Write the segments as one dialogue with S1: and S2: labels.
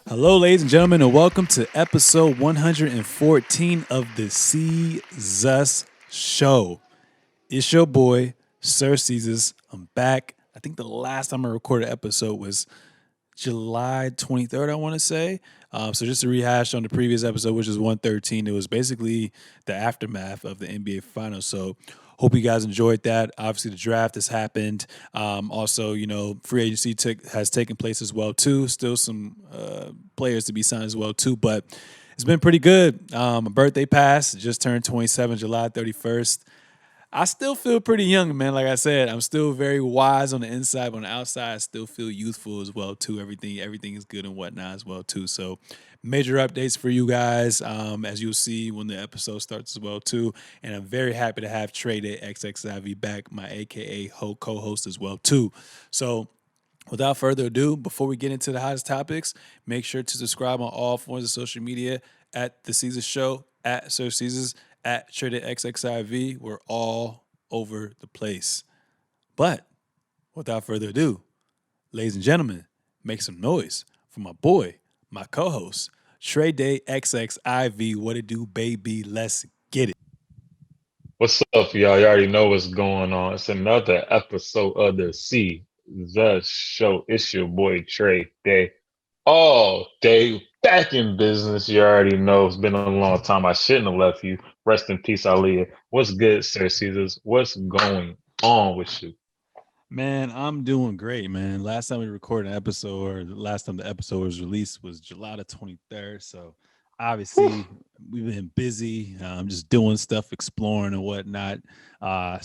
S1: Hello, ladies and gentlemen, and welcome to episode 114 of the Seezus Show. It's your boy, Sir Seezus. I'm back. I think the last time I recorded an episode was July 23rd, I want to say. So just to rehash on the previous episode, which is 113, it was basically the aftermath of the NBA Finals. So hope you guys enjoyed that. Obviously, the draft has happened. Also, free agency has taken place as well too. Still some players to be signed as well too, but it's been pretty good. My birthday passed, just turned 27, July 31st. I still feel pretty young, man. Like I said, I'm still very wise on the inside, but on the outside, I still feel youthful as well too. Everything is good and whatnot as well too. So, major updates for you guys, as you'll see when the episode starts as well too. And I'm very happy to have Trey Day XXIV back, my AKA co-host as well too. So, without further ado, before we get into the hottest topics, make sure to subscribe on all forms of social media at The Seezus Show, at Sir Seezus, at Traded XXIV. We're all over the place. But without further ado, ladies and gentlemen, make some noise for my boy, my co-host, Trey Day XXIV. What it do, baby? Let's get it.
S2: What's up, y'all? You already know what's going on. It's another episode of the Show. It's your boy Trey Day. All day back in business. You already know it's been a long time. I shouldn't have left you. Rest in peace, Aaliyah. What's good, Sir Caesars? What's going on with you?
S1: Man, I'm doing great, man. Last time we recorded an episode, or the last time the episode was released was July the 23rd. So obviously we've been busy, just doing stuff, exploring and whatnot. I've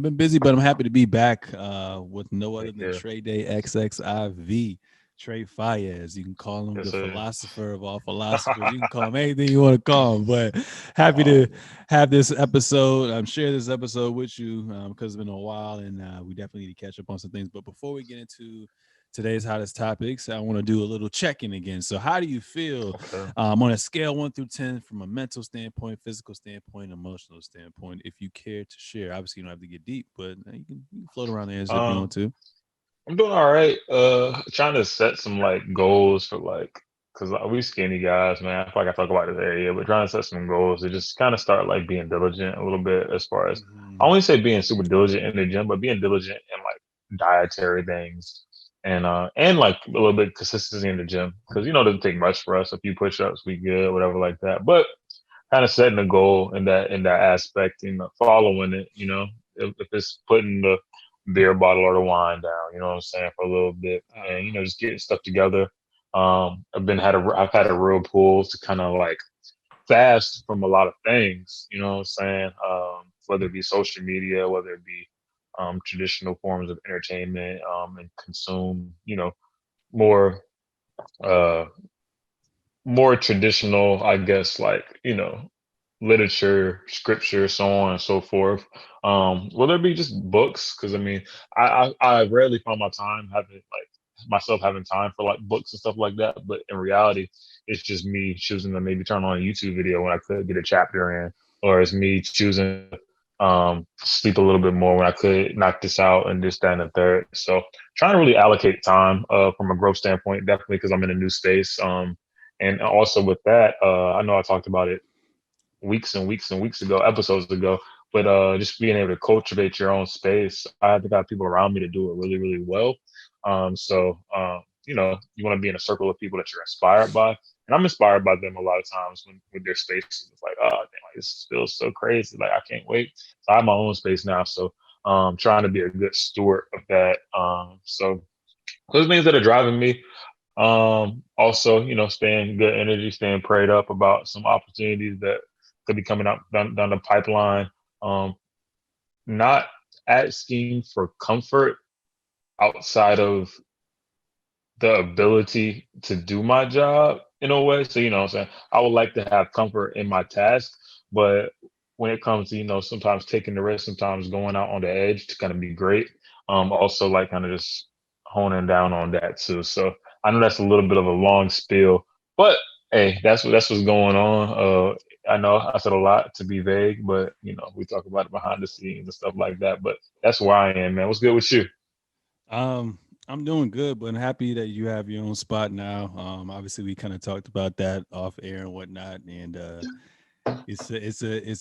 S1: been busy, but I'm happy to be back with no other than
S2: Yeah,
S1: Trey Day XXIV. Trey Fayez. You can call him
S2: yes,
S1: the
S2: sir.
S1: philosopher of all philosophers. You can call him anything you want to call him, but happy to have this episode. Share this episode with you because it's been a while, and we definitely need to catch up on some things. But before we get into today's hottest topics, I want to do a little check-in again. So, how do you feel
S2: Okay.
S1: on a scale 1 through 10 from a mental standpoint, physical standpoint, emotional standpoint? If you care to share, obviously you don't have to get deep, but you can float around the answer if you want
S2: Um,
S1: to.
S2: I'm doing all right. Trying to set some like goals for cause we skinny guys, man. I feel like I talk about this area, but trying to set some goals to just kind of start like being diligent a little bit as far as I
S1: Mhm.
S2: won't say being super diligent in the gym, but being diligent in like dietary things and like a little bit consistency in the gym because it doesn't take much for us. A few push-ups, we good, whatever like that. But kind of setting a goal in that aspect and following it. If it's putting the beer bottle or the wine down, you know what I'm saying, for a little bit, and
S1: Uh,
S2: just getting stuff together. I've had a real pull to kind of like fast from a lot of things. You know what I'm saying, whether it be social media, whether it be traditional forms of entertainment, and consume more uh more traditional, I guess, like, literature, scripture, so on and so forth. Will there be just books? Because I mean, I rarely find my time having like myself having time for like books and stuff like that. But in reality, it's just me choosing to maybe turn on a YouTube video when I could get a chapter in, or it's me choosing to sleep a little bit more when I could knock this out and this, that, and the third. So trying to really allocate time from a growth standpoint, definitely because I'm in a new space. And also with that, I know I talked about it weeks and weeks and weeks ago, episodes ago. But just being able to cultivate your own space, I have to got people around me to do it really, really well. You want to be in a circle of people that you're inspired by, and I'm inspired by them a lot of times when with their spaces. It's like, oh, damn, like, this feels so crazy. Like I can't wait. So I have my own space now, so trying to be a good steward of that. So those things that are driving me. Also, staying good energy, staying prayed up about some opportunities that could be coming up down the pipeline. Um, Not asking for comfort outside of the ability to do my job in a way. So, what I'm saying, I would like to have comfort in my task, but when it comes to, sometimes taking the risk, sometimes going out on the edge to kind of be great. Also like kind of just honing down on that too. So I know that's a little bit of a long spiel, but hey, that's what's going on. I know I said a lot to be vague, but we talk about it behind the scenes and stuff like that. But that's where I am, man. What's good with you?
S1: I'm doing good, but I'm happy that you have your own spot now. Obviously, we kind of talked about that off air and whatnot, and it's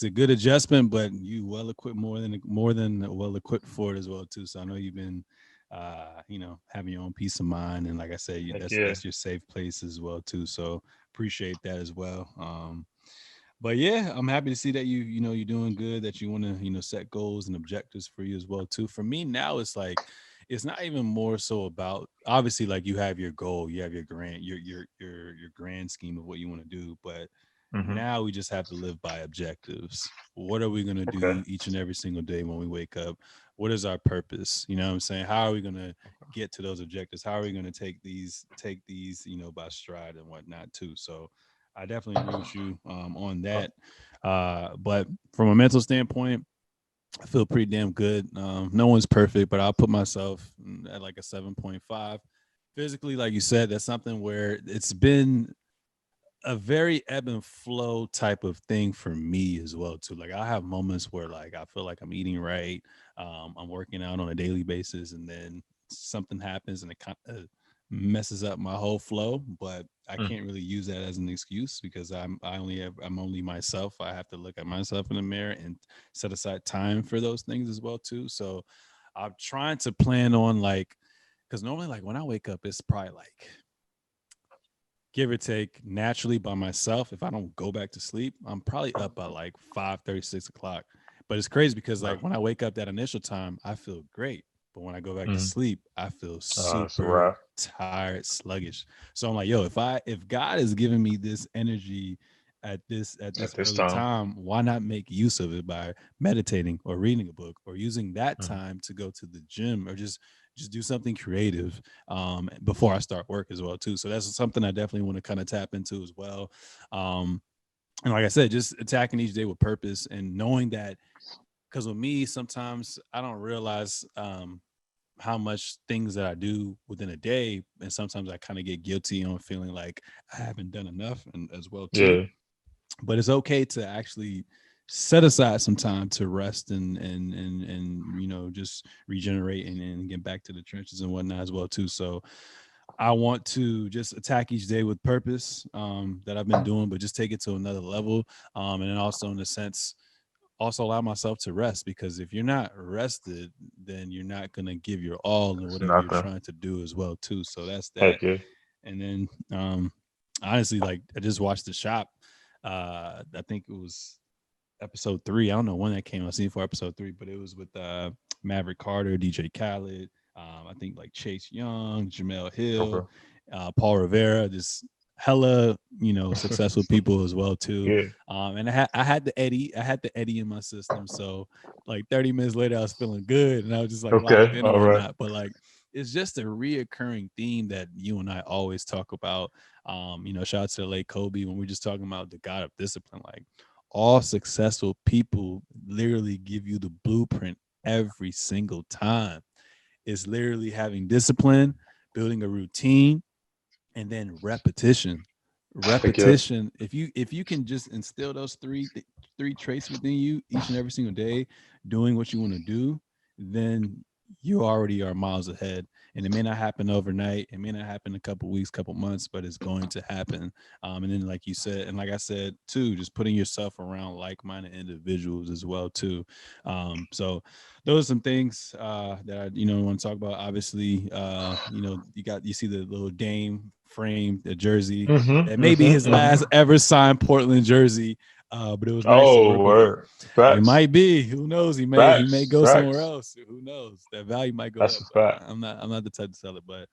S1: a good adjustment. But you well equipped, more than well equipped for it as well too. So I know you've been, having your own peace of mind, and like I said,
S2: Heck
S1: that's
S2: yeah.
S1: that's your safe place as well too. So appreciate that as well. But yeah, I'm happy to see that you're doing good, that you want to, set goals and objectives for you as well too. For me now, it's like it's not even more so about, obviously, like, you have your goal, you have your grand scheme of what you want to do, but
S2: Hmm.
S1: now we just have to live by objectives. What are we going to
S2: Okay.
S1: do each and every single day when we wake up? What is our purpose? You know what I'm saying? How are we going to get to those objectives? How are we going to take these, by stride and whatnot too? So I definitely agree with you on
S2: Oh,
S1: that. But from a mental standpoint, I feel pretty damn good. No one's perfect, but I'll put myself at like a 7.5. Physically, like you said, that's something where it's been a very ebb and flow type of thing for me as well too. Like, I have moments where, like, I feel like I'm eating right, I'm working out on a daily basis, and then something happens and it kind of messes up my whole flow. But I
S2: mm,
S1: can't really use that as an excuse, because I'm only myself. I have to look at myself in the mirror and set aside time for those things as well too. So I'm trying to plan on, like, because normally, like, when I wake up, it's probably like, give or take, naturally by myself. If I don't go back to sleep, I'm probably up by like 5:30, 6 o'clock. But it's crazy because,
S2: right.
S1: like, when I wake up that initial time, I feel great. But when I go back to
S2: Mm.
S1: sleep, I feel
S2: It's a
S1: super
S2: wrap
S1: tired, sluggish. So I'm like, yo, if God is giving me this energy at this
S2: at this
S1: early
S2: time.
S1: time, why not make use of it by meditating or reading a book, or using that
S2: Mhm.
S1: time to go to the gym, or just do something creative before I start work as well too. So that's something I definitely want to kind of tap into as well. Um, and like I said, just attacking each day with purpose, and knowing that, because with me, sometimes I don't realize how much things that I do within a day, and sometimes I kind of get guilty on feeling like I haven't done enough, and as well too.
S2: Yeah.
S1: But it's okay to actually set aside some time to rest and just regenerate and get back to the trenches and whatnot as well too. So I want to just attack each day with purpose, that I've been doing, but just take it to another level. And then also, in a sense, also allow myself to rest, because if you're not rested, then you're not going to give your all in
S2: It's
S1: whatever you're
S2: nothing.
S1: trying to do as well too. So that's that.
S2: Heck yeah.
S1: And then, honestly, like, I just watched The Shop. I think it was episode 3. I don't know when that came. I seen for episode 3, but it was with Maverick Carter, DJ Khaled. I think like Chase Young, Jamel Hill,
S2: Okay.
S1: Paul Rivera, just hella, successful people as well too.
S2: Yeah.
S1: And I had the Eddie in my system. So like 30 minutes later, I was feeling good, and I was just like locked
S2: Okay.
S1: in and
S2: All right.
S1: whatnot. But like, it's just a reoccurring theme that you and I always talk about. Shout out to the late Kobe, when we're just talking about the God of discipline. Like, all successful people literally give you the blueprint every single time. It's literally having discipline, building a routine, and then repetition.
S2: Heck yeah.
S1: Repetition. If you can just instill those three traits within you each and every single day, doing what you want to do, then you already are miles ahead. And it may not happen overnight. It may not happen in a couple weeks, couple months, but it's going to happen. And then, like you said, and like I said too, just putting yourself around like-minded individuals as well too. So those are some things that I want to talk about. Obviously, you see the little Dame frame, the jersey
S2: Mhm.
S1: that may be
S2: Mhm.
S1: his last
S2: Mhm.
S1: ever signed Portland jersey. But it was nice to
S2: Oh,
S1: work with him.
S2: word.
S1: It
S2: Facts.
S1: might be. Who knows? He may
S2: Facts.
S1: go somewhere
S2: Facts.
S1: else. Who knows? That value might go
S2: That's
S1: up.
S2: a
S1: But
S2: fact.
S1: I'm not the type to sell it. But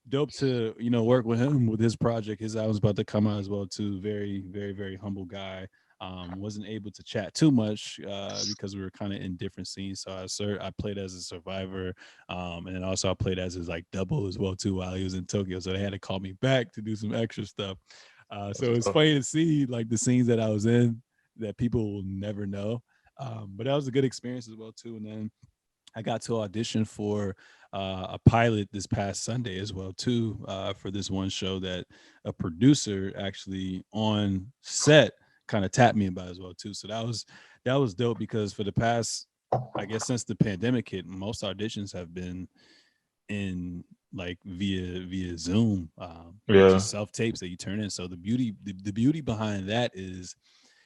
S1: dope to work with him with his project. His album's about to come out as well too. Very, very, very humble guy. Wasn't able to chat too much because we were kind of in different scenes. So I played as a survivor, and then also I played as his like double as well too while he was in Tokyo. So they had to call me back to do some extra stuff.
S2: That's
S1: So
S2: what's
S1: it's
S2: up.
S1: funny to see like the scenes that I was in that people will never know. But that was a good experience as well too. And then I got to audition for a pilot this past Sunday as well too, for this one show that a producer actually on set kind of tapped me about as well too. So that was dope, because for the past, I guess, since the pandemic hit, most auditions have been in like via Zoom,
S2: Yeah.
S1: just self tapes that you turn in. So the beauty behind that is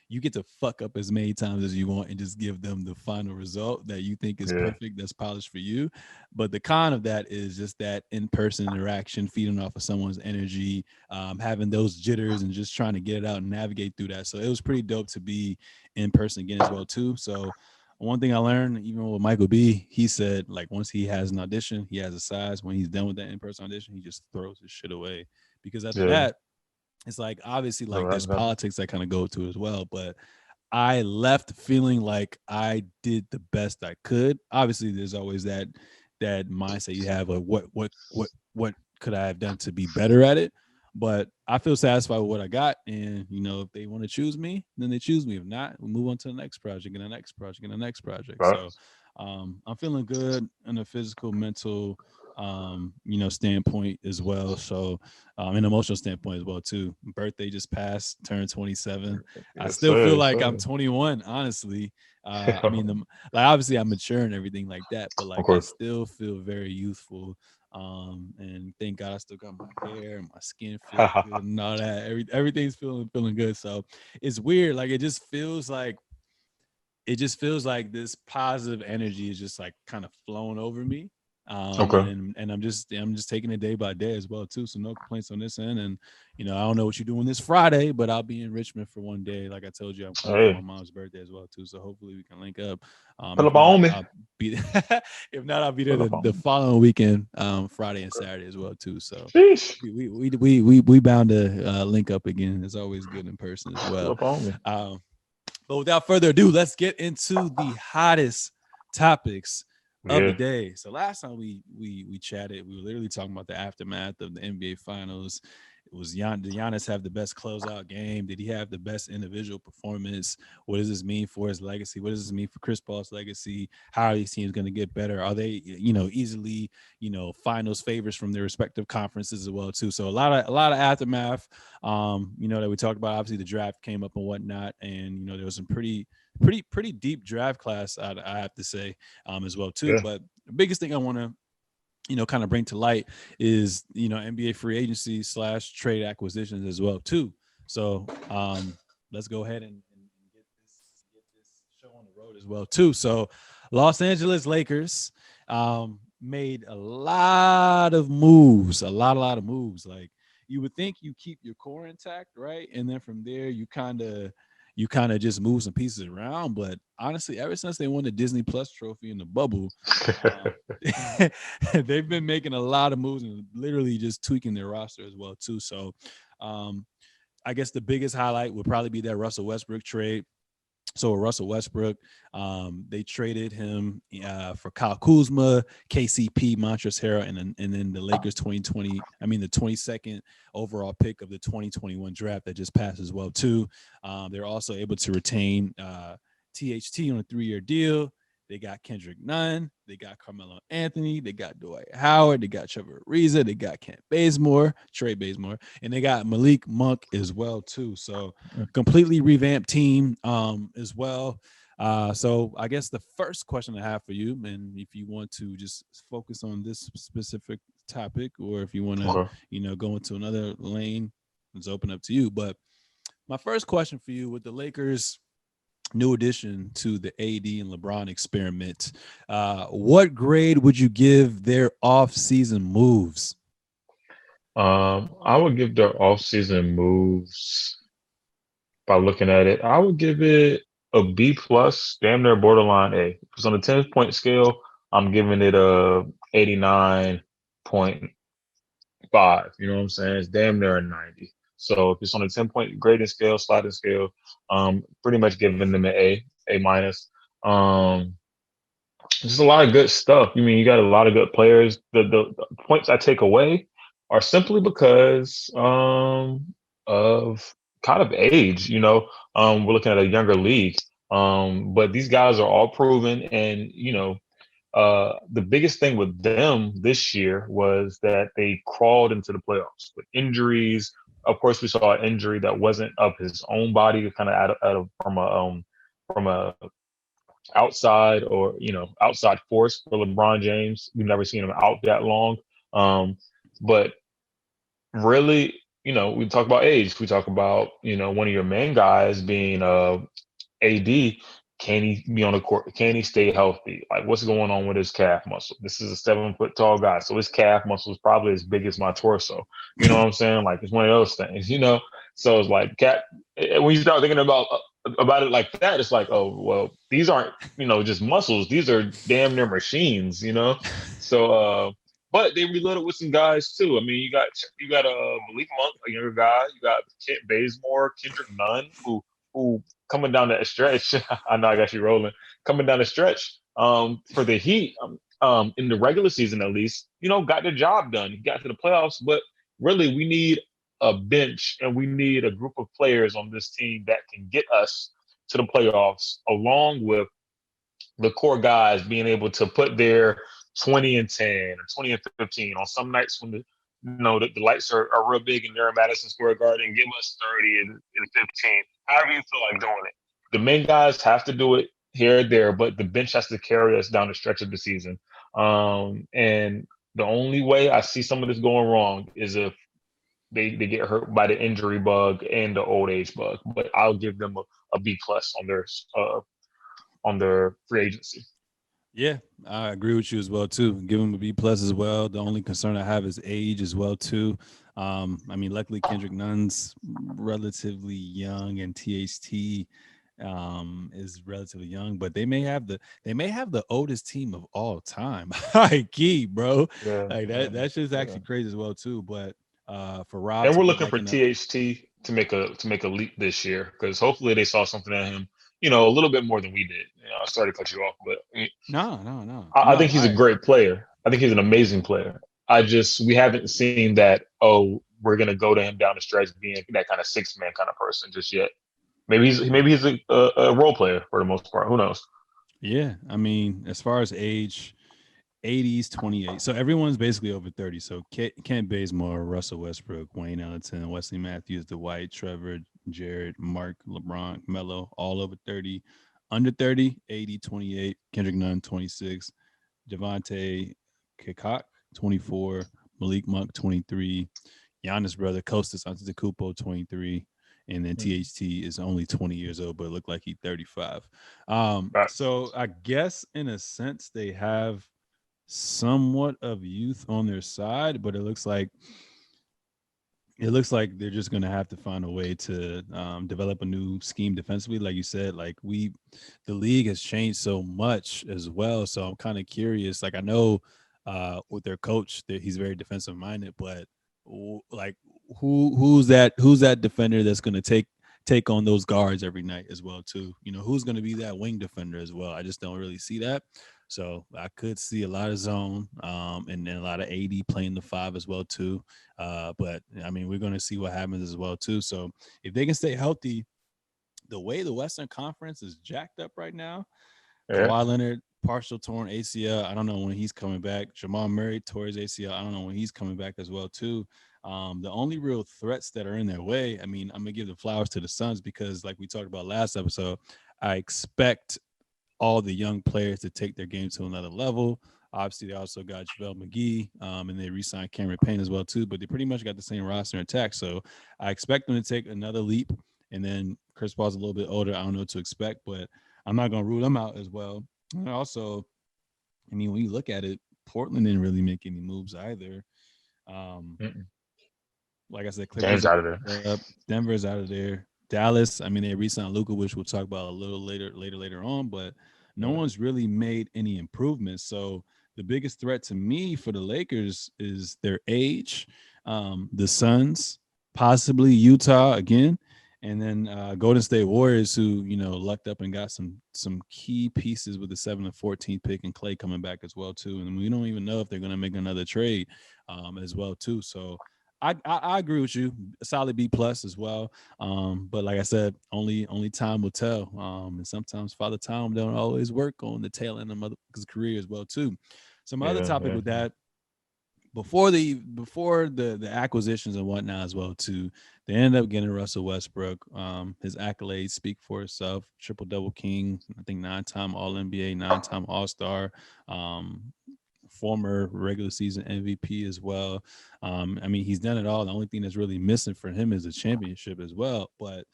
S1: you get to fuck up as many times as you want and just give them the final result that you think is
S2: Yeah.
S1: perfect, that's polished for you. But the con of that is just that in-person interaction, feeding off of someone's energy, having those jitters and just trying to get it out and navigate through that. So it was pretty dope to be in person again as well too. So one thing I learned, even with Michael B, he said like once he has an audition, he has a size. When he's done with that in-person audition, he just throws his shit away because after
S2: Yeah.
S1: that, it's like obviously
S2: No,
S1: like there's politics that kind of go to as well, but I left feeling like I did the best I could. Obviously, there's always that mindset you have of what could I have done to be better at it. But I feel satisfied with what I got, and if they want to choose me, then they choose me. If not, we move on to the next project and the next project and the next project. So
S2: facts.
S1: I'm feeling good in a physical, mental, standpoint as well. So an emotional standpoint as well too. Birthday just passed, turned 27. I
S2: Yes,
S1: still
S2: sir.
S1: feel
S2: Yes,
S1: like I'm
S2: sir.
S1: 21, honestly. I mean, like obviously I'm mature and everything like that, but
S2: Of
S1: like I
S2: course.
S1: still feel very youthful. And thank God I still got my hair and my skin feels good and all that. Everything's feeling good. So it's weird. Like it just feels like this positive energy is just like kind of flowing over me.
S2: Okay.
S1: And I'm just taking it day by day as well too. So no complaints on this end. And I don't know what you're doing this Friday, but I'll be in Richmond for one day. Like I told you, I'm coming for my
S2: Hey,
S1: mom's birthday as well too. So hopefully we can link up.
S2: pull
S1: If
S2: up
S1: not,
S2: on me.
S1: I'll be there
S2: Pull
S1: the,
S2: up on
S1: the
S2: me.
S1: following weekend, Friday and
S2: Okay.
S1: Saturday as well too. So
S2: Sheesh.
S1: we bound to link up again. It's always good in person as
S2: Pull
S1: well.
S2: up on me.
S1: Um, but without further ado, let's get into the hottest topics of the
S2: Yeah.
S1: day. So last time we chatted, we were literally talking about the aftermath of the NBA Finals. It was did Giannis have the best closeout game? Did he have the best individual performance? What does this mean for his legacy? What does this mean for Chris Paul's legacy? How are these teams going to get better? Are they, easily, finals favorites from their respective conferences as well too? So a lot of aftermath. That we talked about. Obviously, the draft came up and whatnot, and there was some pretty deep draft class. I have to say, as well too.
S2: Yeah.
S1: But the biggest thing I want to kind of bring to light is NBA free agency / trade acquisitions as well too. So let's go ahead and get this show on the road as well too. So Los Angeles Lakers made a lot of moves, a lot of moves. Like you would think you keep your core intact, right? And then from there you kind of just move some pieces around. But honestly, ever since they won the Disney Plus trophy in the bubble, um, they've been making a lot of moves and literally just tweaking their roster as well too. So um, I guess the biggest highlight would probably be that Russell Westbrook trade. So Russell Westbrook, they traded him for Kyle Kuzma, KCP, Montrezl Harrell, and then the Lakers 2020. I mean the 22nd overall pick of the 2021 draft that just passed as well too. They're also able to retain THT on a 3-year deal. They got Kendrick Nunn, they got Carmelo Anthony, they got Dwight Howard, they got Trevor Ariza, they got Trey Bazemore, and they got Malik Monk as well too. So completely revamped team as well. So I guess the first question I have for you, and if you want to just focus on this specific topic, or if you want to,
S2: Okay.
S1: go into another lane, it's open up to you. But my first question for you with the Lakers new addition to the AD and LeBron experiment, what grade would you give their off-season moves?
S2: I would give their off-season moves by looking at it. I would give it a B plus, damn near borderline A. If it's on a 10-point scale, I'm giving it a 89.5. You know what I'm saying? It's damn near a 90. So if it's on a 10-point grading scale, sliding scale, pretty much giving them an A minus. Um, There's a lot of good stuff. You mean you got a lot of good players. The points I take away are simply because of kind of age. We're looking at a younger league. But these guys are all proven, and the biggest thing with them this year was that they crawled into the playoffs with injuries. Of course, we saw an injury that wasn't of his own body, kind of out of from a outside force for LeBron James. We've never seen him out that long. But really, we talk about age. We talk about, one of your main guys being AD. Can he be on the court? Can he stay healthy? Like, what's going on with his calf muscle? This is a 7 foot tall guy, so his calf muscle is probably as big as my torso. You know what I'm saying? Like, it's one of those things. So it's like, when you start thinking about it like that, it's like, oh well, these aren't just muscles. These are damn near machines. So, but they reloaded with some guys too. I mean, you got Malik Monk, a younger guy. You got Kent Bazemore, Kendrick Nunn, who coming down that stretch. I know I got you rolling. Coming down the stretch, for the Heat, in the regular season at least, got the job done. He got to the playoffs, but really we need a bench and we need a group of players on this team that can get us to the playoffs, along with the core guys being able to put their 20 and 10 or 20 and 15 on some nights when the lights are real big in there in Madison Square Garden. Give us 30 and 15, however you feel like doing it. The main guys have to do it here or there, but the bench has to carry us down the stretch of the season. And the only way I see some of this going wrong is if they get hurt by the injury bug and the old age bug. But I'll give them a B plus on their free agency.
S1: Yeah, I agree with you as well too. Give him a B plus as well. The only concern I have is age as well too. I mean, luckily Kendrick Nunn's relatively young, and THT is relatively young, but they may have the oldest team of all time. High key, bro.
S2: Yeah,
S1: Like
S2: yeah,
S1: that's just
S2: yeah.
S1: actually crazy as well too. But for Rob
S2: And
S1: to
S2: we're
S1: get
S2: looking
S1: back
S2: for
S1: in the
S2: THT to make a leap this year, because hopefully they saw something in him, a little bit more than we did. I started to cut you off, but
S1: no, no, no,
S2: I think
S1: no.
S2: he's a great player. I think he's an amazing player. We haven't seen that. Oh, we're gonna go to him down the stretch being that kind of 6 man kind of person just yet. Maybe he's a role player for the most part. Who knows?
S1: Yeah, I mean, as far as age, 80s 28. So everyone's basically over 30. So Kent Bazemore, Russell Westbrook, Wayne Ellington, Wesley Matthews, Dwight, Trevor, Jared, Mark, LeBron, Melo, all over 30. Under 30, 80, 28. Kendrick Nunn, 26. Devontae Kikok, 24. Malik Monk, 23. Giannis' brother, Kostas Antetokounmpo, 23. And then THT is only 20 years old, but it looked like he's 35.
S2: Facts.
S1: So I guess in a sense they have somewhat of youth on their side, but it looks like they're just gonna have to find a way to develop a new scheme defensively. Like you said, the league has changed so much as well. So I'm kind of curious. Like I know with their coach that he's very defensive minded, but like who's that defender that's gonna take on those guards every night as well too. Who's gonna be that wing defender as well. I just don't really see that. So I could see a lot of zone, and then a lot of AD playing the five as well too. But I mean, we're going to see what happens as well too. So if they can stay healthy, the way the Western Conference is jacked up right now,
S2: Yeah.
S1: Kawhi Leonard partial torn ACL. I don't know when he's coming back. Jamal Murray tore his ACL. I don't know when he's coming back as well too. The only real threats that are in their way, I mean, I'm gonna give the flowers to the Suns because, like we talked about last episode, I expect all the young players to take their game to another level. Obviously, they also got JaVale McGee, and they re-signed Cameron Payne as well too. But they pretty much got the same roster attack. So I expect them to take another leap. And then Chris Paul's a little bit older. I don't know what to expect, but I'm not going to rule them out as well. And also, I mean, when you look at it, Portland didn't really make any moves either. Um,
S2: Mm-mm.
S1: like I said,
S2: James
S1: Clippers
S2: out of there.
S1: up, Denver's out of there. Dallas, I mean, they re-signed Luka, which we'll talk about a little later on, but no
S2: Yeah.
S1: one's really made any improvements. So the biggest threat to me for the Lakers is their age, the Suns, possibly Utah again, and then Golden State Warriors, who lucked up and got some key pieces with the 7 and 14 pick, and Clay coming back as well too. And we don't even know if they're going to make another trade as well too. So I agree with you. A solid B plus as well. But like I said, only time will tell. And sometimes Father Time don't always work on the tail end of motherfucker's career as well too. So my other
S2: Yeah.
S1: topic
S2: Yeah.
S1: with that, before the acquisitions and whatnot as well too, they ended up getting Russell Westbrook. His accolades speak for itself. Triple double king, I think 9-time All NBA, 9-time All Star. former regular season MVP as well. I mean, he's done it all. The only thing that's really missing for him is a championship as well. But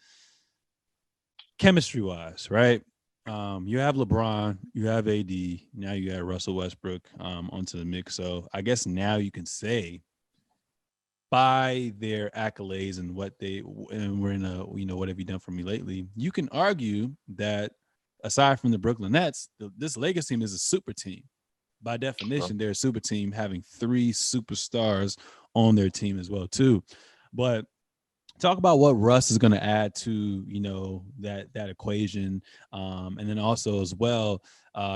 S1: chemistry wise, right? You have LeBron, you have AD, now you add Russell Westbrook onto the mix. So I guess now you can say by their accolades and what they and we're in a what have you done for me lately? You can argue that aside from the Brooklyn Nets, this Lakers team is a super team. By
S2: So,
S1: definition, they're a super team having three superstars on their team as well too. But talk about what Russ is going to add to that equation, and then also as well,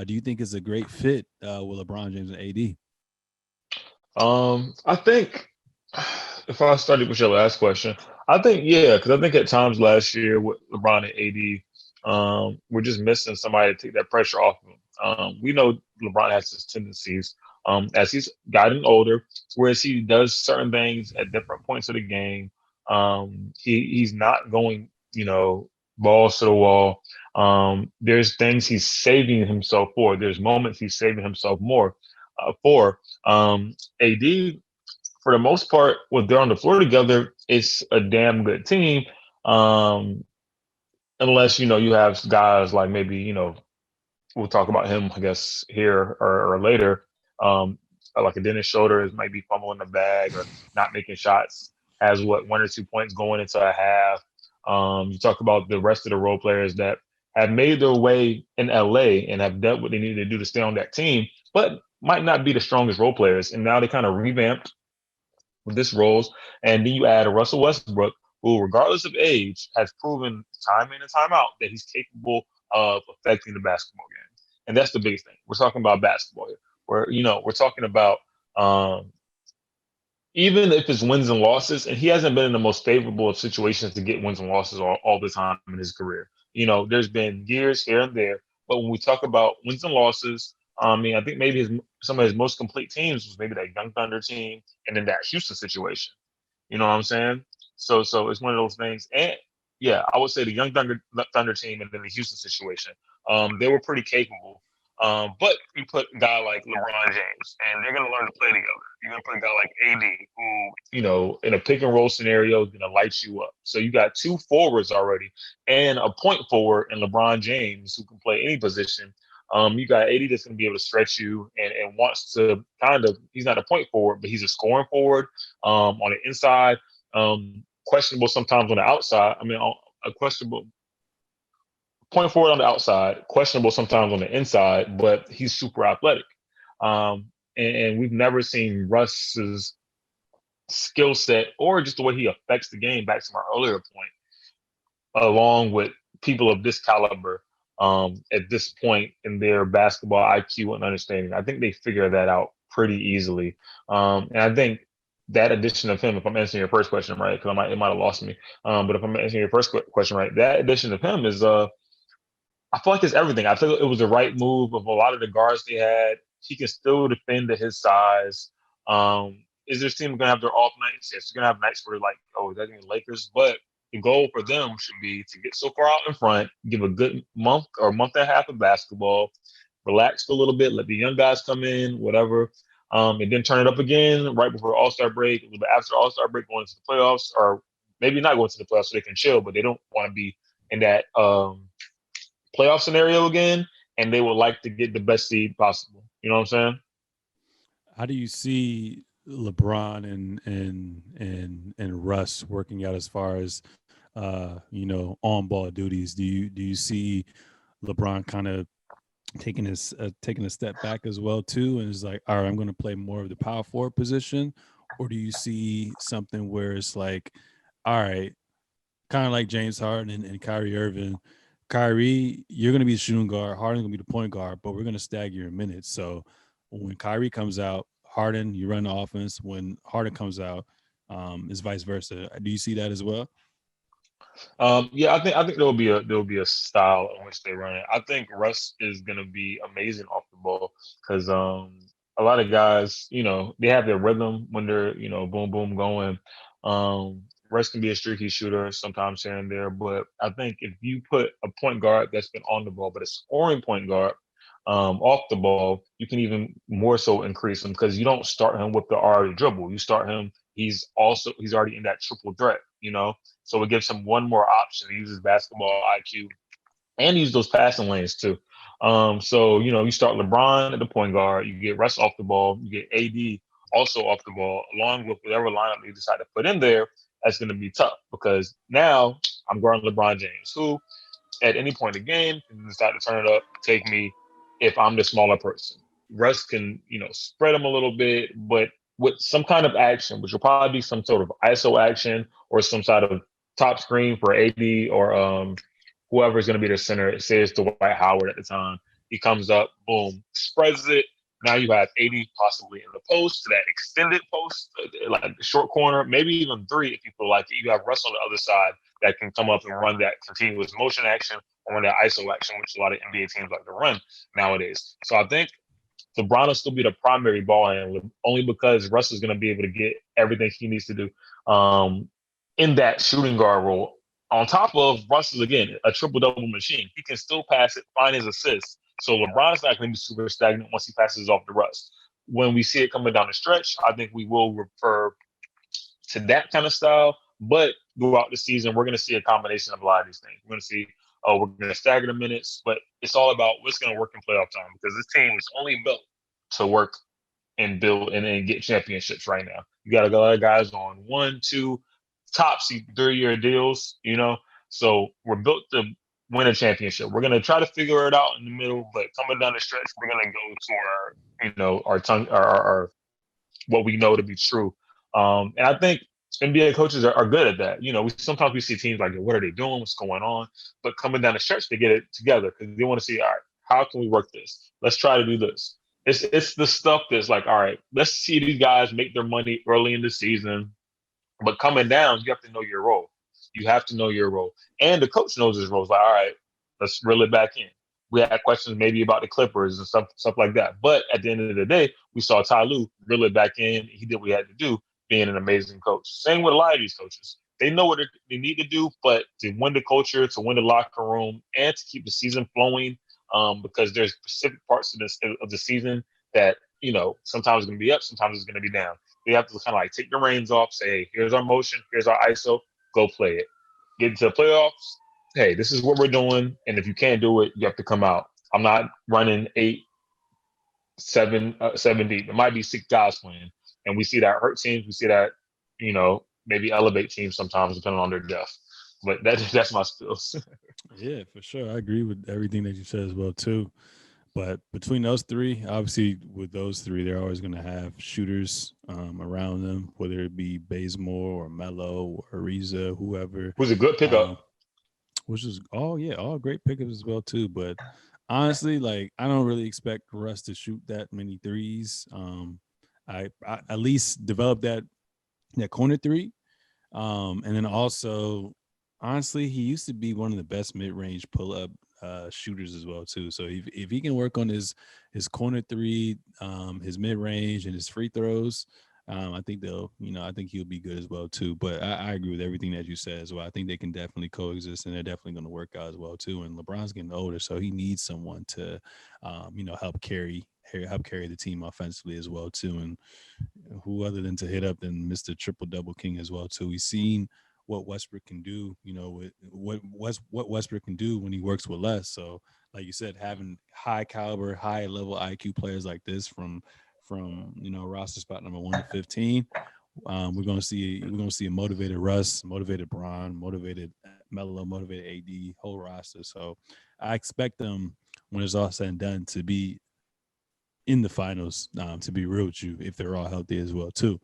S1: do you think it's a great fit with LeBron James and AD?
S2: I think if I started with your last question, I think yeah, because I think at times last year with LeBron and AD, we're just missing somebody to take that pressure off of him. We know LeBron has his tendencies as he's gotten older, whereas he does certain things at different points of the game. He's not going, balls to the wall. There's things he's saving himself for. There's moments he's saving himself more for. AD, for the most part, when they're on the floor together, it's a damn good team. Um, Unless you have guys like maybe we'll talk about him, I guess, here or later. Um, like a Dennis Schroeder might be fumbling the bag or not making shots, has what 1 or 2 points going into a half. You talk about the rest of the role players that have made their way in LA and have done what they needed to do to stay on that team, but might not be the strongest role players. And now they kind of revamped with this roles. And then you add a Russell Westbrook, who, regardless of age, has proven time in and time out that he's capable of affecting the basketball game. And that's the biggest thing. We're talking about basketball here. We're talking about um, even if it's wins and losses, and he hasn't been in the most favorable of situations to get wins and losses all the time in his career. There's been years here and there, but when we talk about wins and losses, I mean, I think maybe some of his most complete teams was maybe that Young Thunder team and then that Houston situation. You know what I'm saying? So it's one of those things. And yeah, I would say the Young Thunder team and then the Houston situation. They were pretty capable. But you put a guy like LeBron James, and they're gonna learn to play together. You're gonna put a guy like AD, who in a pick and roll scenario is gonna light you up. So you got two forwards already, and a point forward in LeBron James who can play any position. You got AD that's going to be able to stretch you and wants to he's not a point forward, but he's a scoring forward on the inside. Questionable sometimes on the outside. I mean, a questionable point forward on the outside, questionable sometimes on the inside, but he's super athletic. And we've never seen Russ's skill set or just the way he affects the game, back to my earlier point, along with people of this caliber at this point in their basketball IQ and understanding. I think they figure that out pretty easily. And I think that addition of him, if I'm answering your first question right, because it might have lost me. But if I'm answering your first question right, that addition of him is I feel like it's everything. I feel it was the right move of a lot of the guards they had. He can still defend to his size. Is this team gonna have their off nights? Yes, they're gonna have nights where like, oh, they're gonna be Lakers, but the goal for them should be to get so far out in front, give a good month or month and a half of basketball, relax for a little bit, let the young guys come in, whatever, and then turn it up again right before All Star break, a little bit after All Star break, going into the playoffs, or maybe not going to the playoffs so they can chill, but they don't want to be in that playoff scenario again, and they would like to get the best seed possible. You know what I'm saying?
S1: How do you see LeBron and Russ working out as far as on ball duties? Do you see LeBron kind of taking a step back as well too, and is like, all right, I'm going to play more of the power forward position, or do you see something where it's like, all right, kind of like James Harden and Kyrie Irving. Kyrie, you're going to be the shooting guard. Harden's going to be the point guard, but we're going to stagger your minutes. So when Kyrie comes out, Harden, you run the offense. When Harden comes out, it's vice versa. Do you see that as well?
S2: Yeah, I think there will be a style in which they run it. I think Russ is gonna be amazing off the ball because a lot of guys, they have their rhythm when they're boom boom going. Russ can be a streaky shooter sometimes here and there, but I think if you put a point guard that's been on the ball, but a scoring point guard, off the ball, you can even more so increase him because you don't start him with the already dribble. You start him. He's already in that triple threat. So it gives him one more option to use his basketball IQ and use those passing lanes too. So you start LeBron at the point guard, you get Russ off the ball, you get AD also off the ball, along with whatever lineup you decide to put in there. That's going to be tough because now I'm guarding LeBron James, who at any point in the game can decide to turn it up, take me if I'm the smaller person. Russ can, spread him a little bit, but with some kind of action, which will probably be some sort of ISO action or some sort of top screen for AD or whoever is going to be the center. Say it's Dwight Howard at the time. He comes up, boom, spreads it. Now you have AD possibly in the post to that extended post, like the short corner, maybe even three if you feel like it. You have Russ on the other side that can come up and run that continuous motion action or run that ISO action, which a lot of NBA teams like to run nowadays. So I think LeBron will still be the primary ball handler only because Russ is going to be able to get everything he needs to do in that shooting guard role. On top of Russ is, again, a triple-double machine. He can still pass it, find his assists. So LeBron's not going to be super stagnant once he passes off the Russ. When we see it coming down the stretch, I think we will refer to that kind of style. But throughout the season, we're going to see a combination of a lot of these things. We're going to see, we're going to stagger the minutes, but it's all about what's going to work in playoff time because this team is only built to work and build and get championships right now. You got a lot of guys on 1, 2, top 3-year deals, So we're built to win a championship. We're gonna try to figure it out in the middle, but coming down the stretch, we're gonna go to our tongue, our what we know to be true. And I think NBA coaches are good at that. Sometimes we see teams like, what are they doing? What's going on? But coming down the stretch, they get it together because they want to see, all right, how can we work this? Let's try to do this. It's the stuff that's like, all right, let's see these guys make their money early in the season. But coming down, you have to know your role. You have to know your role. And the coach knows his role. It's like, all right, let's reel it back in. We had questions maybe about the Clippers and stuff like that. But at the end of the day, we saw Ty Lue reel it back in. He did what he had to do, being an amazing coach. Same with a lot of these coaches. They know what they need to do, but to win the culture, to win the locker room, and to keep the season flowing, because there's specific parts of the season that, sometimes it's going to be up, sometimes it's going to be down. They have to kind of like take the reins off, say, hey, here's our motion, here's our ISO, go play it. Get into the playoffs, hey, this is what we're doing, and if you can't do it, you have to come out. I'm not running 7 deep. It might be 6 guys playing, and we see that hurt teams. We see that, maybe elevate teams sometimes depending on their depth. But that's my skills.
S1: Yeah, for sure. I agree with everything that you said as well too. But between those three, obviously, with those three, they're always going to have shooters around them, whether it be Bazemore or Melo or Ariza, whoever.
S2: Who's a good pickup.
S1: Which is all great pickups as well too. But honestly, like I don't really expect Russ to shoot that many threes. I at least develop that corner three, and then also, honestly, he used to be one of the best mid range pull up shooters as well too. So if he can work on his corner three, his mid range, and his free throws, I think I think he'll be good as well too. But I agree with everything that you said as well. I think they can definitely coexist, and they're definitely going to work out as well too. And LeBron's getting older, so he needs someone to, help carry the team offensively as well too. And who other than to hit up than Mr. Triple Double King as well too. We've seen what Westbrook can do, with what Westbrook can do when he works with less. So, like you said, having high caliber, high level IQ players like this from roster spot number 1 to 15, we're gonna see a motivated Russ, motivated Bron, motivated Melo, motivated AD, whole roster. So, I expect them when it's all said and done to be in the finals. To be real with you, if they're all healthy as well too.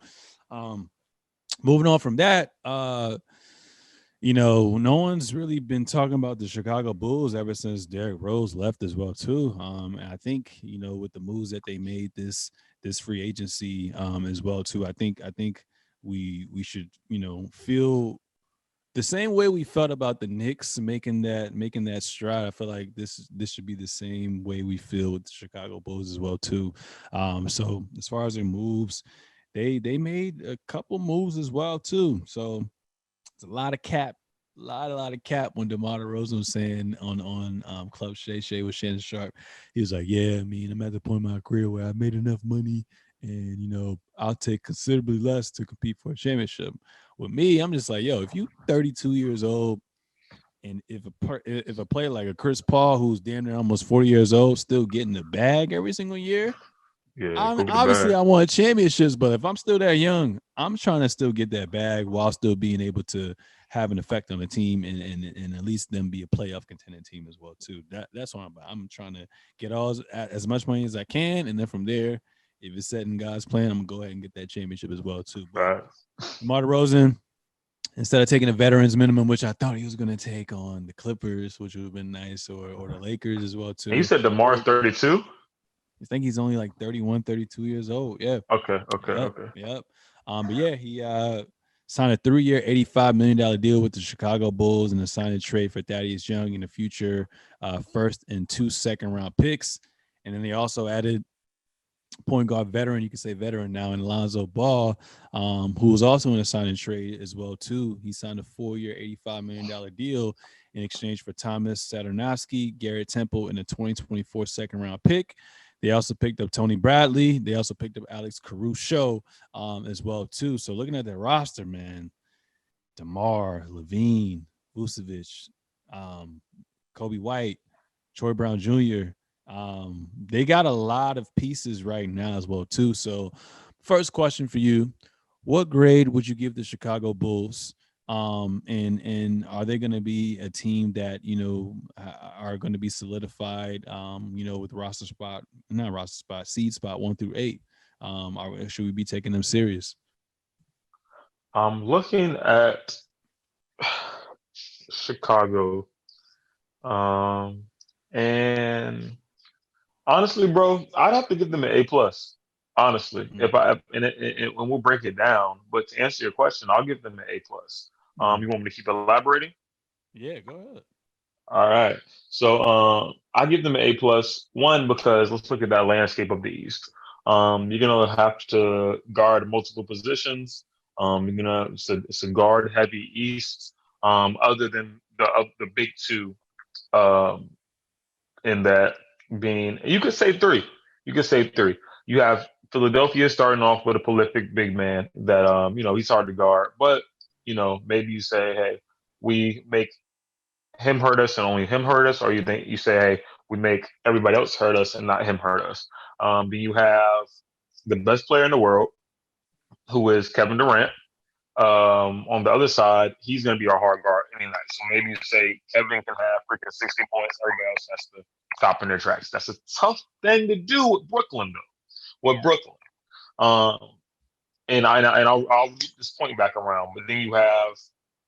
S1: Moving on from that, no one's really been talking about the Chicago Bulls ever since Derrick Rose left as well too. And I think with the moves that they made this free agency as well too, I think we should feel the same way we felt about the Knicks making that stride. I feel like this should be the same way we feel with the Chicago Bulls as well too. So as far as their moves, they made a couple moves as well too. So it's a lot of cap lot of cap when DeMar DeRozan was saying on Club Shay Shay with Shannon Sharp. He was like, "Yeah, I mean, I'm at the point in my career where I made enough money, and I'll take considerably less to compete for a championship." With me, I'm just like, "Yo, if you 32 years old, and if a player like a Chris Paul, who's damn near almost 40 years old, still getting the bag every single year."
S2: Yeah,
S1: I'm
S2: go get the
S1: obviously
S2: bag.
S1: I want championships, but if I'm still that young, I'm trying to still get that bag while still being able to have an effect on the team and at least them be a playoff contending team as well too. That's what I'm about. I'm trying to get as much money as I can, and then from there, if it's set in God's plan, I'm gonna go ahead and get that championship as well too. But
S2: Facts.
S1: DeMar DeRozan, instead of taking a veterans minimum, which I thought he was gonna take on the Clippers, which would have been nice, or the Lakers as well
S2: And you
S1: too.
S2: said DeMar's 32?
S1: I think he's only like 31, 32 years old. Yeah.
S2: Okay, okay,
S1: Yep.
S2: okay.
S1: Yep. But yeah, he signed a 3-year, $85 million deal with the Chicago Bulls and a sign and trade for Thaddeus Young in the future, first and 2 second-round picks. And then they also added point guard veteran, you can say veteran now, and Alonzo Ball, who was also in a sign and trade as well too. He signed a 4-year, $85 million deal in exchange for Thomas Saturnovsky, Garrett Temple, and a 2024 second-round pick. They also picked up Tony Bradley. They also picked up Alex Caruso as well too. So looking at their roster, man, DeMar, Levine, Vucevic, um, Kobe White, Troy Brown Jr. They got a lot of pieces right now as well too. So, first question for you: what grade would you give the Chicago Bulls? And are they going to be a team that are going to be solidified? With roster spot, not roster spot, seed spot 1 through 8. Should we be taking them serious?
S2: I'm looking at Chicago. Um, and honestly, bro, I'd have to give them an A plus. Honestly,
S1: Mm,
S2: if I and we'll break it down. But to answer your question, I'll give them an A plus.
S1: mm.
S2: You want me to keep elaborating?
S1: Yeah, go ahead.
S2: All right. So I give them an A plus. One, because let's look at that landscape of the East. You're gonna have to guard multiple positions. It's a guard heavy East. Other than the big two, um, in that being, you could say three. You could say three. You have Philadelphia starting off with a prolific big man that he's hard to guard, but maybe you say, hey, we make him hurt us and only him hurt us, or you say, hey, we make everybody else hurt us and not him hurt us. Then you have the best player in the world, who is Kevin Durant. On the other side, he's going to be our hard guard any night. So maybe you say Kevin can have freaking 60 points. Everybody else has to stop in their tracks. That's a tough thing to do with Brooklyn, though. With Brooklyn, um, I'll get this point back around. But then you have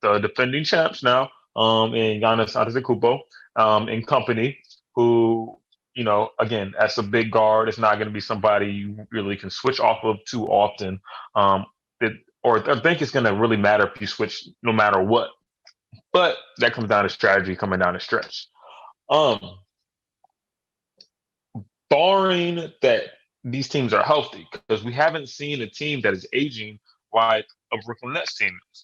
S2: the defending champs now, in Giannis Antetokounmpo, in company, who again, as a big guard, it's not going to be somebody you really can switch off of too often. Um, it, or I think it's going to really matter if you switch no matter what. But that comes down to strategy coming down the stretch. Um, Barring that these teams are healthy, because we haven't seen a team that is aging like a Brooklyn Nets team is,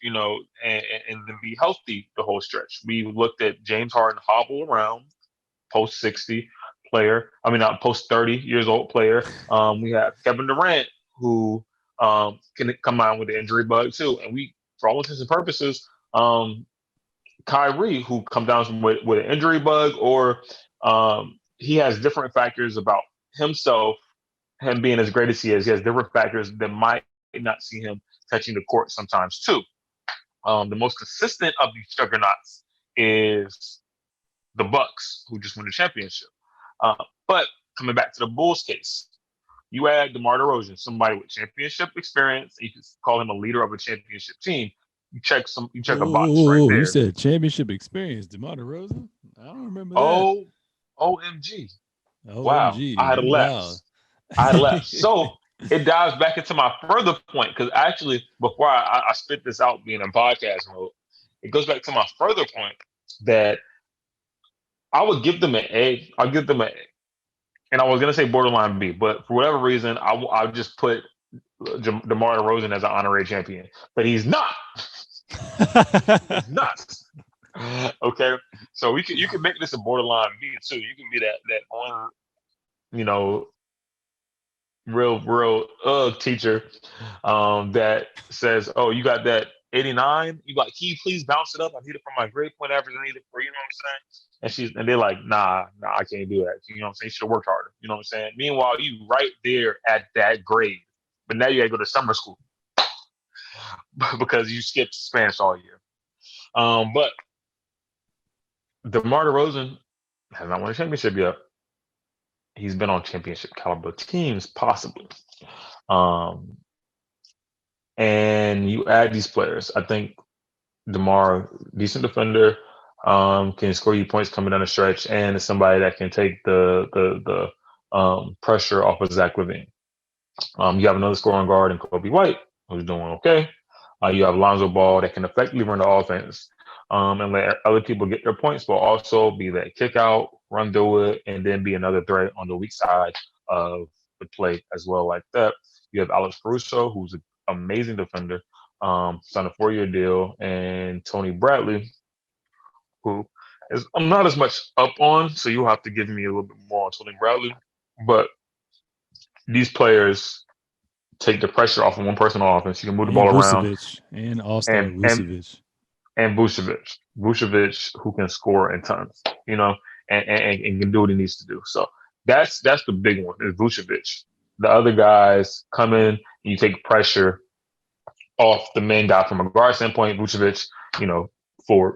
S2: and then be healthy the whole stretch. We looked at James Harden hobble around post 60 player. I mean, not post 30 years old player. We have Kevin Durant, who can come out with the injury bug too. And we, for all intents and purposes, Kyrie, who come down with an injury bug, or he has different factors about himself, him being as great as he is. He has different factors that might not see him touching the court sometimes too. The most consistent of these juggernauts is the Bucks, who just won the championship. Uh, but coming back to the Bulls case, you add DeMar DeRozan, somebody with championship experience. You can call him a leader of a championship team. You check a box right
S1: Oh, you
S2: there.
S1: said championship experience, DeMar DeRozan? I don't remember that.
S2: Oh, OMG. Wow.
S1: OMG,
S2: I had a
S1: you wild.
S2: lapse. I had a lapse. So it dives back into my further point, because actually, before I spit this out being in podcast mode, it goes back to my further point that I would give them an A. I'll give them an A. And I was going to say borderline B, but for whatever reason, I'll just put DeMar DeRozan as an honorary champion. But he's not. He's not. Okay, so you can make this a borderline me too. You can be that one, you know, real teacher that says, "Oh, you got that 89? You like, can you please bounce it up? I need it for my grade point average. I need it for, you know what I'm saying?" And they're like, nah, I can't do that. You know what I'm saying? You should have worked harder. You know what I'm saying? Meanwhile, you right there at that grade, but now you got to go to summer school because you skipped Spanish all year. But DeMar DeRozan has not won a championship yet. He's been on championship caliber teams, possibly. Um, and you add these players. I think DeMar, decent defender, can score you points coming down the stretch, and is somebody that can take the pressure off of Zach LaVine. You have another scoring guard in Kobe White, who's doing okay. You have Lonzo Ball that can effectively run the offense and let other people get their points, but also be that kick out, run through it, and then be another threat on the weak side of the plate as well, like that. You have Alex Caruso, who's an amazing defender, signed a 4-year deal, and Tony Bradley, who is I'm not as much up on, so you'll have to give me a little bit more on Tony Bradley. But these players take the pressure off of one person on offense. You can move the
S1: And
S2: ball around,
S1: Vucevic and All-Star
S2: and and
S1: Vucevic.
S2: and Vucevic, who can score in tons, you know, and can do what he needs to do. So that's the big one is Vucevic. The other guys come in, and you take pressure off the main guy from a guard standpoint, Vucevic, you know, forward.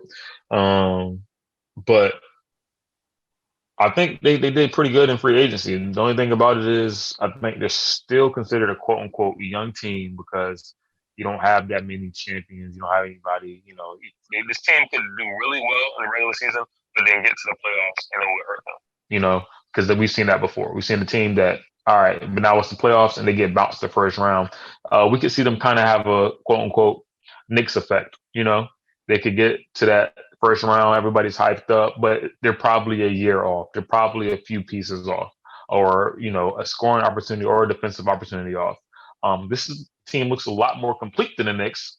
S2: Um, but I think they did pretty good in free agency. The only thing about it is I think they're still considered a quote unquote young team because you don't have that many champions. You don't have anybody, you know. This team could do really well in the regular season, but then get to the playoffs and it would hurt them. You know, because we've seen that before. We've seen the team that, all right, but now it's the playoffs and they get bounced the first round. We could see them kind of have a quote unquote Knicks effect, you know. They could get to that first round, everybody's hyped up, but they're probably a year off. They're probably a few pieces off, or you know, a scoring opportunity or a defensive opportunity off. This team looks a lot more complete than the Knicks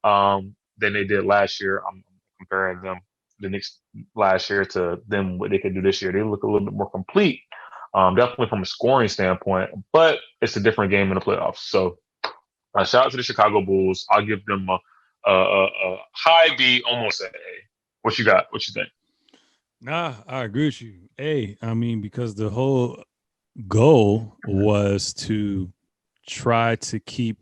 S2: than they did last year. I'm comparing the Knicks last year to them what they could do this year. They look a little bit more complete, definitely from a scoring standpoint, but it's a different game in the playoffs. So, shout out to the Chicago Bulls. I'll give them a high B, almost an A. What you got? What you think?
S1: Nah, I agree with you. I mean, because the whole goal was to try to keep,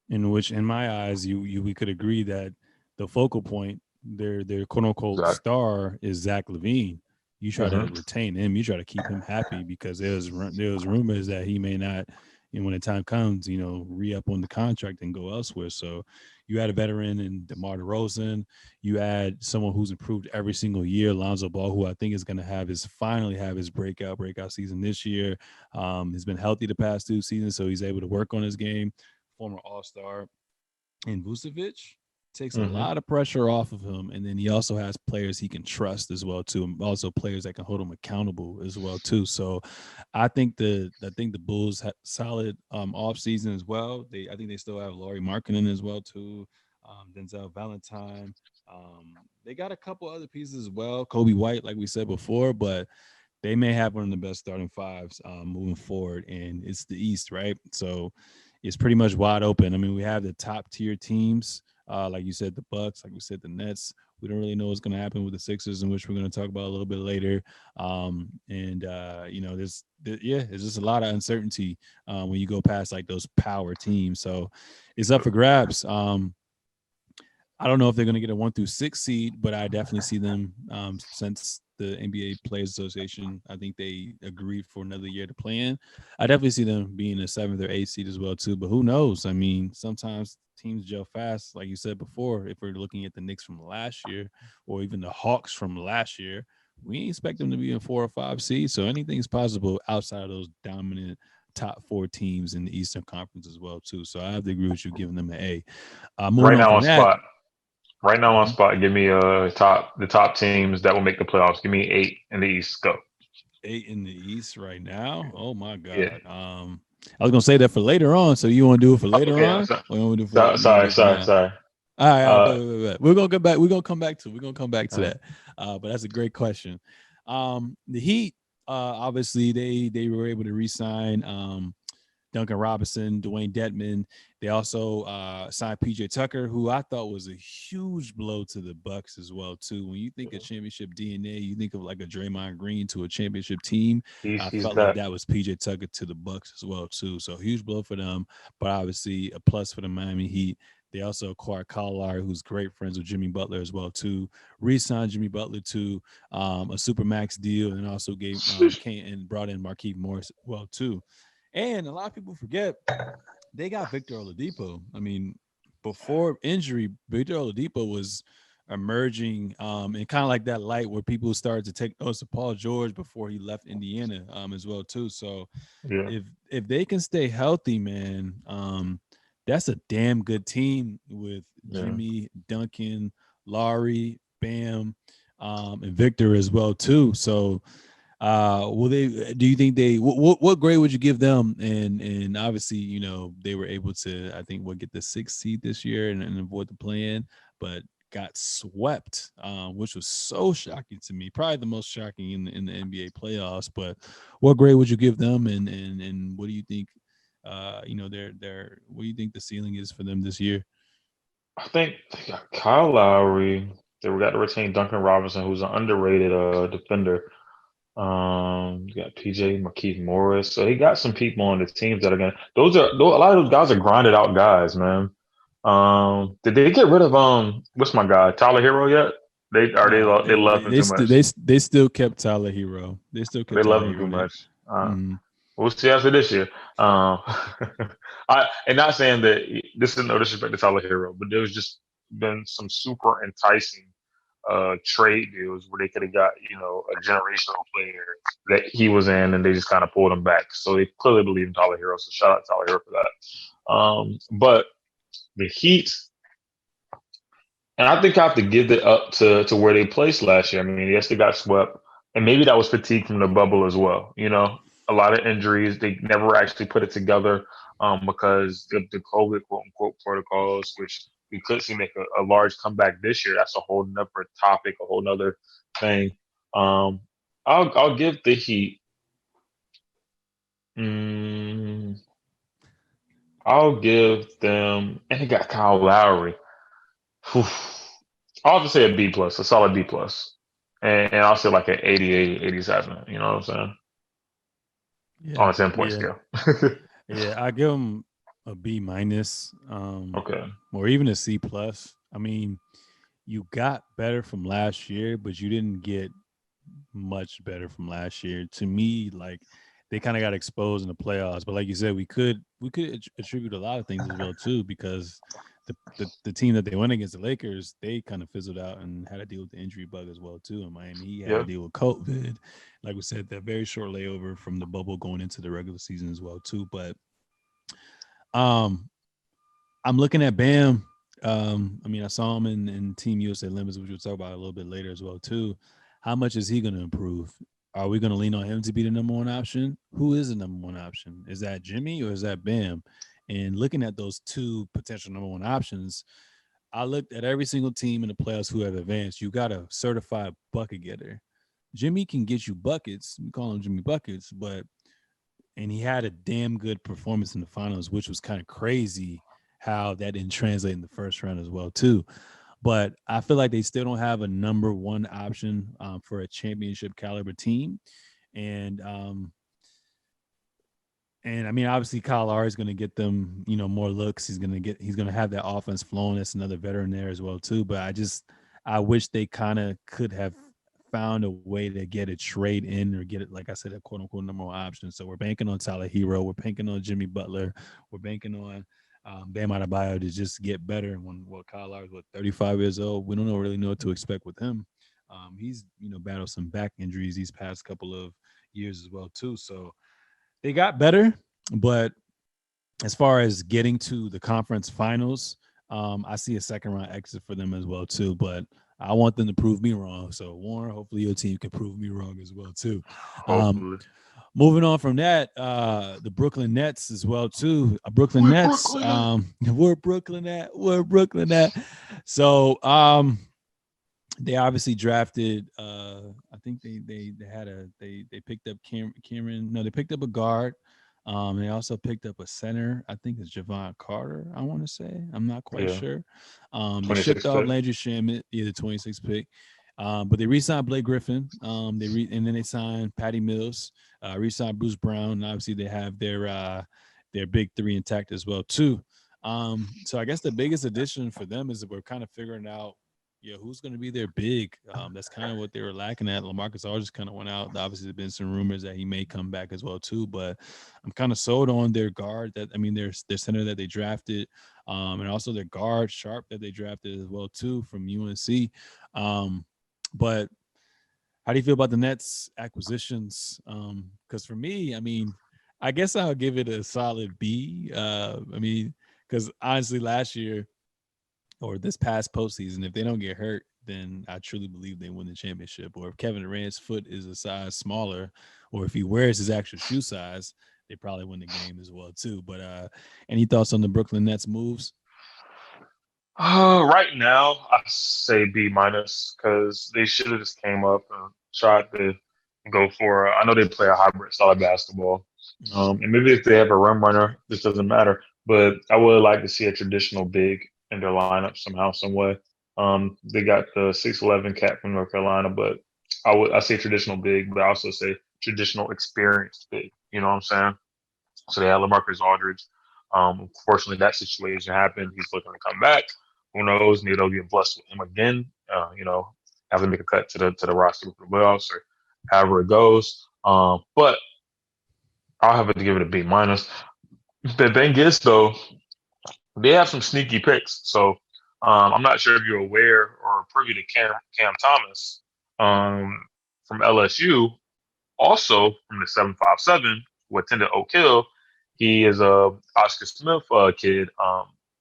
S1: in which, in my eyes, we could agree that the focal point, their quote unquote
S2: Zach.
S1: star is Zach LaVine. You try to retain him. You try to keep him happy because there was rumors that he may not, and when the time comes, you know, re-up on the contract and go elsewhere. So you add a veteran in DeMar DeRozan. You add someone who's improved every single year, Lonzo Ball, who I think is going to finally have his breakout season this year. He's been healthy the past 2 seasons, so he's able to work on his game. Former All-Star. And Vucevic takes a lot of pressure off of him, and then he also has players he can trust as well too, and also players that can hold him accountable as well too. So I think the Bulls had solid off season as well. I think they still have Lauri Markkanen as well too, Denzel Valentine. They got a couple other pieces as well, Kobe White, like we said before, but they may have one of the best starting fives moving forward, and it's the East, right? So it's pretty much wide open. I mean, we have the top tier teams, like you said, the Bucks, like we said, the Nets. We don't really know what's going to happen with the Sixers, in which we're going to talk about a little bit later. You know, there's just a lot of uncertainty when you go past like those power teams. So it's up for grabs. I don't know if they're going to get a 1 through 6 seed, but I definitely see them since the NBA Players Association, I think they agreed for another year to play in. I definitely see them being a 7th or 8th seed as well too. But who knows? I mean, sometimes teams gel fast, like you said before. If we're looking at the Knicks from last year, or even the Hawks from last year, we expect them to be in 4 or 5 seeds. So anything's possible outside of those dominant top 4 teams in the Eastern Conference as well too. So I have to agree with you, giving them an A. Moving
S2: Right
S1: on
S2: now
S1: from
S2: on
S1: that.
S2: spot. Right now on spot. Give me the top teams that will make the playoffs. Give me 8 in the East. Go.
S1: 8 in the East right now. Oh my God.
S2: Yeah.
S1: I was gonna say that for later on. So you want to do it for later
S2: Okay.
S1: on, or you want to do it for
S2: Sorry.
S1: now?
S2: Sorry.
S1: All right,
S2: Uh,
S1: bet. We're gonna come back. We're gonna come back to. We're gonna come back to
S2: uh,
S1: that. But that's a great question. The Heat, obviously, they were able to re-sign Duncan Robinson, Dwayne Dedman. They also signed PJ Tucker, who I thought was a huge blow to the Bucks as well too. When you think of championship DNA, you think of like a Draymond Green to a championship team. I
S2: he's
S1: felt like
S2: that.
S1: that was PJ Tucker to the Bucks as well too. So huge blow for them, but obviously a plus for the Miami Heat. They also acquired Kyle Lowry, who's great friends with Jimmy Butler as well too. Re-signed Jimmy Butler to a super max deal, and also gave came and brought in Markieff Morris as well too. And a lot of people forget they got Victor Oladipo. I mean, before injury, Victor Oladipo was emerging and kind of like that light where people started to take notice of Paul George before he left Indiana as well too. So
S2: Yeah,
S1: if they can stay healthy, man, that's a damn good team with
S2: yeah.
S1: Jimmy, Duncan, Laurie, Bam, and Victor as well too. So will they? Do you think they? What grade would you give them? And obviously, they were able to, I think, get the sixth seed this year and avoid the play-in, but got swept, which was so shocking to me. Probably the most shocking in the NBA playoffs. But what grade would you give them? And what do you think? Their what do you think the ceiling is for them this year?
S2: I think they got Kyle Lowry. They got to retain Duncan Robinson, who's an underrated defender. You got PJ Markieff Morris. So he got some people on the teams that are gonna. A lot of those guys are grinded out guys, man. Did they get rid of what's my guy Tyler Hero yet? They
S1: They
S2: love
S1: they
S2: him
S1: they,
S2: too
S1: st-
S2: much.
S1: they they still kept Tyler Hero. They still
S2: They
S1: kept
S2: love
S1: Tyler
S2: him too
S1: Hero. They,
S2: much. Uh,
S1: mm,
S2: we'll see after this year. And not saying that this is no disrespect to Tyler Hero, but there's just been some super enticing trade deals where they could have got a generational player that he was in, and they just kind of pulled him back. So they clearly believe in Tyler Hero. So shout out to Tyler Hero for that. But the Heat, and I think I have to give it up to where they placed last year. I mean, yes, they got swept, and maybe that was fatigue from the bubble as well. A lot of injuries. They never actually put it together because the COVID quote unquote protocols, which we could see make a large comeback this year. That's a whole nother topic, a whole nother thing. Um, I'll give the Heat. Mm, I'll give them, and they got Kyle Lowry. Whew. I'll have to say a B plus, a solid B plus, and I'll say like an 88, 87. You know what I'm saying?
S1: yeah,
S2: On a 10-point
S1: yeah.
S2: scale.
S1: Yeah, I give them a B minus,
S2: Okay.
S1: or even a C plus. I mean, you got better from last year, but you didn't get much better from last year. To me, like they kind of got exposed in the playoffs. But like you said, we could attribute a lot of things as well too, because the team that they went against, the Lakers, they kind of fizzled out and had to deal with the injury bug as well too. In Miami, he had to
S2: Yeah.
S1: deal with COVID. Like we said, that very short layover from the bubble going into the regular season as well too. But um, I'm looking at Bam. I mean, I saw him in Team USA Limits, which we'll talk about a little bit later as well too. How much is he going to improve? Are we going to lean on him to be the number one option? Who is the number one option? Is that Jimmy or is that Bam? And looking at those two potential number one options, I looked at every single team in the playoffs who have advanced. You got a certified bucket getter. Jimmy can get you buckets. We call him Jimmy Buckets, but and he had a damn good performance in the finals, which was kind of crazy how that didn't translate in the first round as well too. But I feel like they still don't have a number one option for a championship caliber team, and I mean obviously Kyle Lowry is going to get them more looks. He's going to have that offense flowing. That's another veteran there as well too. But I wish they kind of could have found a way to get a trade in or get it, like I said, a quote unquote number one option. So we're banking on Tyler Hero. We're banking on Jimmy Butler. We're banking on Bam Adebayo to just get better. And Kyle Lowry's 35 years old, we don't really know what to expect with him. He's battled some back injuries these past couple of years as well too. So they got better, but as far as getting to the conference finals, I see a second round exit for them as well too. But I want them to prove me wrong. So Warren, hopefully your team can prove me wrong as well too. Um,
S2: Hopefully.
S1: Moving on from that, the Brooklyn Nets as well too. Brooklyn
S2: We're
S1: Nets,
S2: Brooklyn.
S1: where Brooklyn at? Where Brooklyn at? So they obviously drafted I think they picked up Cameron. No, they picked up a guard. They also picked up a center. I think it's Javon Carter, I want to say. I'm not quite
S2: Yeah,
S1: sure. They shipped
S2: 26
S1: off
S2: pick.
S1: Landry Shamet, the 26th pick. But they re-signed Blake Griffin. And then they signed Patty Mills, re-signed Bruce Brown, and obviously they have their big three intact as well too. So I guess the biggest addition for them is that we're kind of figuring out, who's going to be their big. That's kind of what they were lacking at. LaMarcus Aldridge kind of went out. Obviously, there's been some rumors that he may come back as well too. But I'm kind of sold on their guard. Their center that they drafted, and also their guard Sharp that they drafted as well too from UNC. But how do you feel about the Nets acquisitions? Because for me, I guess I'll give it a solid B. Because honestly, last year or this past postseason, if they don't get hurt, then I truly believe they win the championship. Or if Kevin Durant's foot is a size smaller, or if he wears his actual shoe size, they probably win the game as well too. But any thoughts on the Brooklyn Nets moves?
S2: Right now, I say B minus because they should have just came up and tried to go for. I know they play a hybrid style of basketball,
S1: Mhm.
S2: and maybe if they have a rim runner, this doesn't matter. But I would like to see a traditional big in their lineup somehow, some way. They got the 6'11" cat from North Carolina, but I say traditional big, but I also say traditional experienced big. You know what I'm saying? So they had LaMarcus Aldridge. Unfortunately, that situation happened. He's looking to come back. Who knows? Maybe they'll get blessed with him again. Have to make a cut to the roster for the playoffs or however it goes. But I'll have to give it a B minus. The thing is, though, they have some sneaky picks. So I'm not sure if you're aware or privy to Cam Thomas from LSU, also from the 757, who attended Oak Hill. He is a Oscar Smith kid.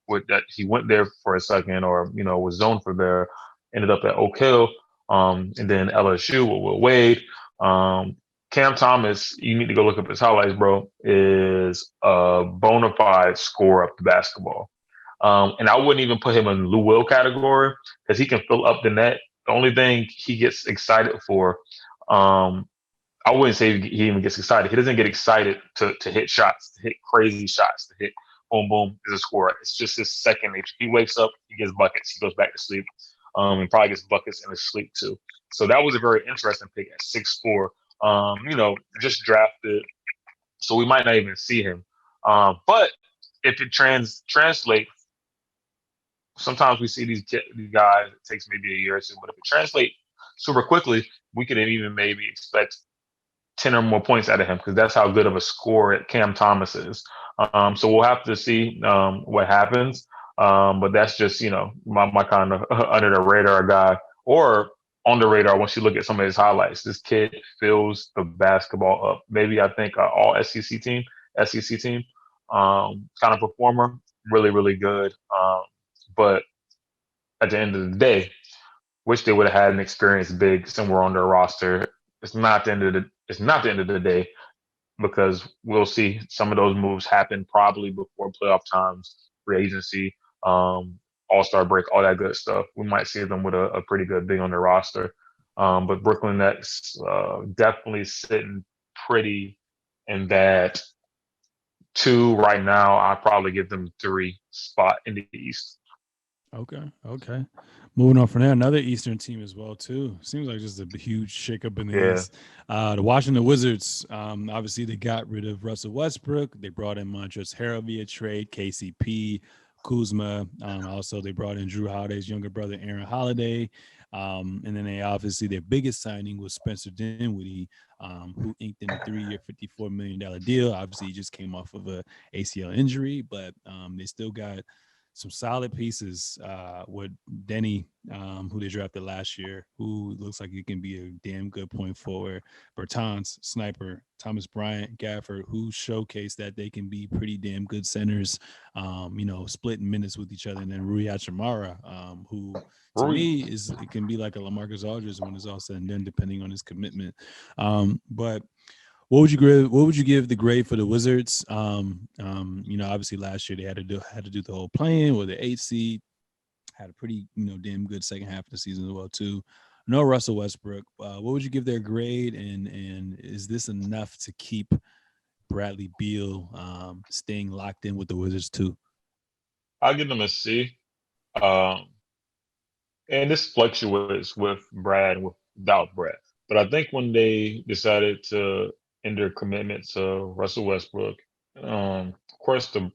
S2: With that, he went there for a second, or was zoned for there. Ended up at Oak Hill, and then LSU with Will Wade. Um, Cam Thomas, you need to go look up his highlights, bro. Is a bona fide scorer of the basketball. And I wouldn't even put him in Lou Will category because he can fill up the net. The only thing he gets excited for, um, I wouldn't say he even gets excited. He doesn't get excited to hit shots, to hit crazy shots, to hit boom boom is a scorer. It's just his second nature. He wakes up, he gets buckets, he goes back to sleep, and probably gets buckets in his sleep too. So that was a very interesting pick at 6'4". Just drafted, so we might not even see him. But if it translate, sometimes we see these guys. It takes maybe a year or two, but if it translate super quickly, we could even maybe expect 10 or more points out of him because that's how good of a scorer Cam Thomas is. So we'll have to see what happens. But that's just, my kind of under the radar guy or on the radar once you look at some of his highlights. This kid fills the basketball up. Maybe I think all SEC team kind of performer. Really, really good. But at the end of the day, wish they would have had an experienced big somewhere on their roster. It's not the end of the day because we'll see some of those moves happen probably before playoff times, free agency, All Star break, all that good stuff. We might see them with a pretty good big on their roster. But Brooklyn Nets definitely sitting pretty in that two right now. I'd probably give them three spot in the East.
S1: Okay. Moving on from there, another Eastern team as well too. Seems like just a huge shakeup in the
S2: Yeah.
S1: East. The Washington Wizards. Obviously, they got rid of Russell Westbrook. They brought in Montrezl Harrell via trade, KCP, Kuzma. Also, they brought in Drew Holiday's younger brother, Aaron Holiday. And then their biggest signing was Spencer Dinwiddie, who inked in a 3-year, $54 million deal. Obviously, he just came off of a ACL injury, but they still got some solid pieces with Denny, who they drafted last year, who looks like he can be a damn good point forward. Bertans, Sniper, Thomas Bryant, Gafford, who showcased that they can be pretty damn good centers, splitting minutes with each other. And then Rui Hachimura, who to
S2: Rui.
S1: me it can be like a LaMarcus Aldridge when it's all said and done, depending on his commitment. But what would you give the grade for the Wizards? Obviously last year they had to do the whole plan with the 8 seed. had a pretty damn good second half of the season as well too. No Russell Westbrook. What would you give their grade, and is this enough to keep Bradley Beal staying locked in with the Wizards too?
S2: I'll give them a C. Um, and this fluctuates with Brad and without Brad. But I think when they decided to end their commitment to Russell Westbrook, of course the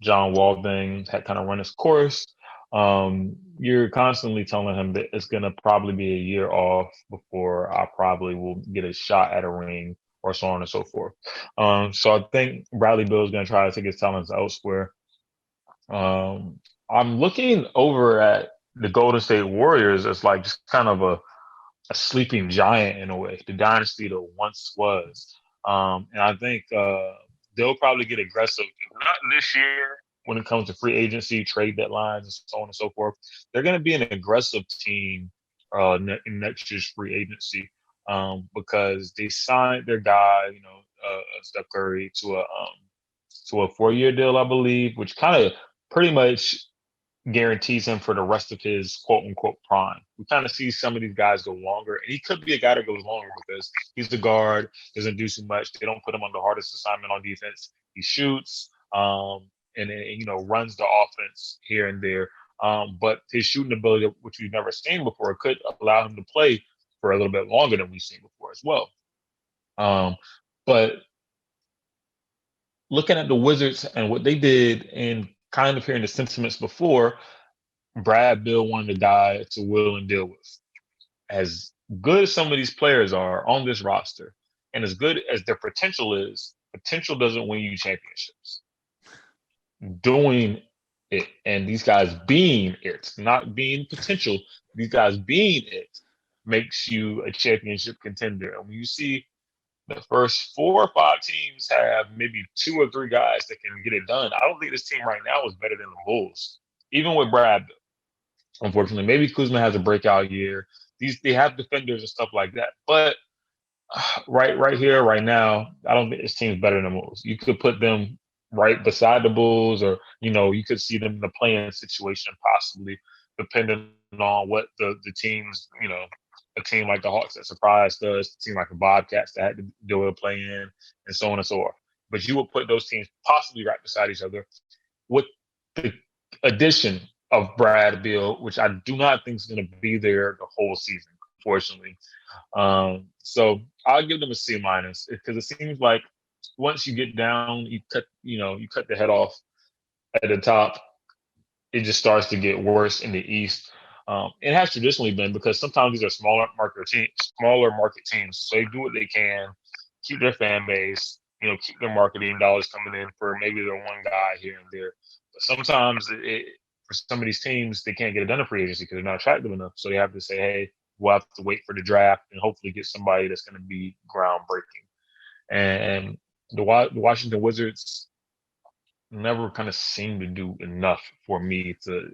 S2: John Wall thing had kind of run its course. You're constantly telling him that it's gonna probably be a year off before I probably will get a shot at a ring or so on and so forth. So I think Bradley Beal is gonna try to take his talents elsewhere. Um, I'm looking over at the Golden State Warriors as like just kind of a sleeping giant in a way, the dynasty that once was. And I think they'll probably get aggressive, not this year when it comes to free agency, trade deadlines, and so on and so forth. They're going to be an aggressive team in next year's free agency because they signed their guy, Steph Curry, to a 4-year deal, I believe, which kind of pretty much guarantees him for the rest of his quote unquote prime. We kind of see some of these guys go longer, and he could be a guy that goes longer because he's the guard, doesn't do too much. They don't put him on the hardest assignment on defense. He shoots, and runs the offense here and there. But his shooting ability, which we've never seen before, could allow him to play for a little bit longer than we've seen before as well. But looking at the Wizards and what they did, and kind of hearing the sentiments before, Brad Bill wanted a guy to will and deal with. As good as some of these players are on this roster, and as good as their potential is, potential doesn't win you championships. Doing it, and these guys being it, not being potential, these guys being it, makes you a championship contender. And when you see the first 4 or 5 teams have maybe 2 or 3 guys that can get it done, I don't think this team right now is better than the Bulls, even with Brad. Unfortunately, maybe Kuzma has a breakout year. They have defenders and stuff like that, but right here, right now, I don't think this team's better than the Bulls. You could put them right beside the Bulls, or you could see them in the playing situation possibly, depending on what the teams, a team like the Hawks that surprised us, a team like the Bobcats that had to deal with a play-in, and so on and so forth. But you would put those teams possibly right beside each other with the addition of Brad Beal, which I do not think is going to be there the whole season, unfortunately. So I'll give them a C minus because it seems like once you get down, you cut the head off at the top. It just starts to get worse in the East. It has traditionally been because sometimes these are smaller market teams, so they do what they can, keep their fan base, keep their marketing dollars coming in for maybe their one guy here and there. But sometimes for some of these teams, they can't get it done in free agency because they're not attractive enough. So they have to say, hey, we'll have to wait for the draft and hopefully get somebody that's going to be groundbreaking. And the Washington Wizards never kind of seem to do enough for me to,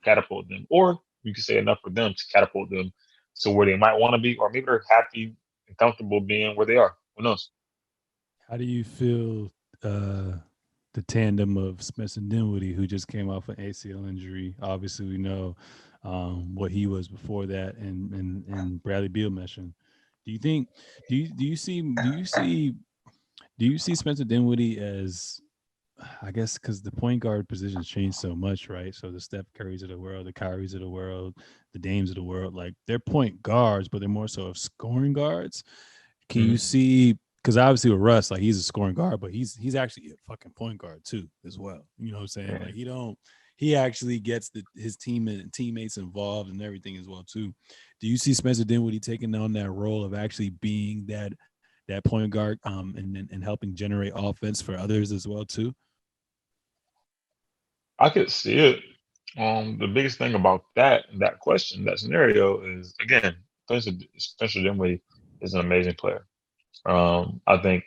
S2: catapult them. Or you could say enough for them to catapult them to where they might want to be, or maybe they're happy and comfortable being where they are. Who knows?
S1: How do you feel the tandem of Spencer Dinwiddie, who just came off an ACL injury? Obviously, we know what he was before that, and Bradley Beal mentioned. Do you see Spencer Dinwiddie as, I guess, because the point guard positions changed so much, right? So the Steph Currys of the world, the Kyries of the world, the Dames of the world, like they're point guards, but they're more so of scoring guards. Can you see? Because obviously with Russ, like he's a scoring guard, but he's actually a fucking point guard too, as well. You know what I'm saying?
S2: Yeah.
S1: Like he actually gets his team and teammates involved and everything as well too. Do you see Spencer Dinwiddie taking on that role of actually being that point guard, and helping generate offense for others as well too?
S2: I could see it. The biggest thing about that question, that scenario is, again, Spencer Dinwiddie is an amazing player. I think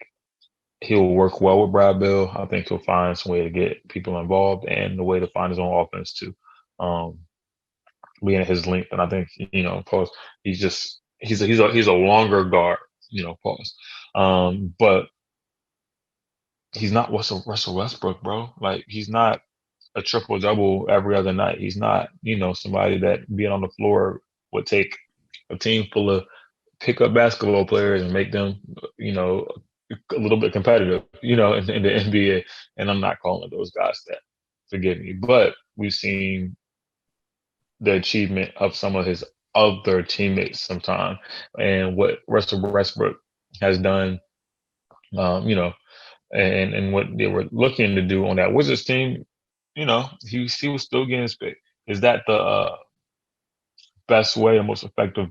S2: he'll work well with Brad Bill. I think he'll find some way to get people involved and the way to find his own offense too. Being at his length, and I think pause. He's a longer guard. Pause. But he's not Russell Westbrook, bro. Like he's not a triple double every other night. He's not, somebody that being on the floor would take a team full of pickup basketball players and make them, you know, a little bit competitive, in the NBA. And I'm not calling those guys that. Forgive me, but we've seen the achievement of some of his other teammates sometime, and what Russell Westbrook has done, and what they were looking to do on that Wizards team. He was still getting his pick. Is that the best way and most effective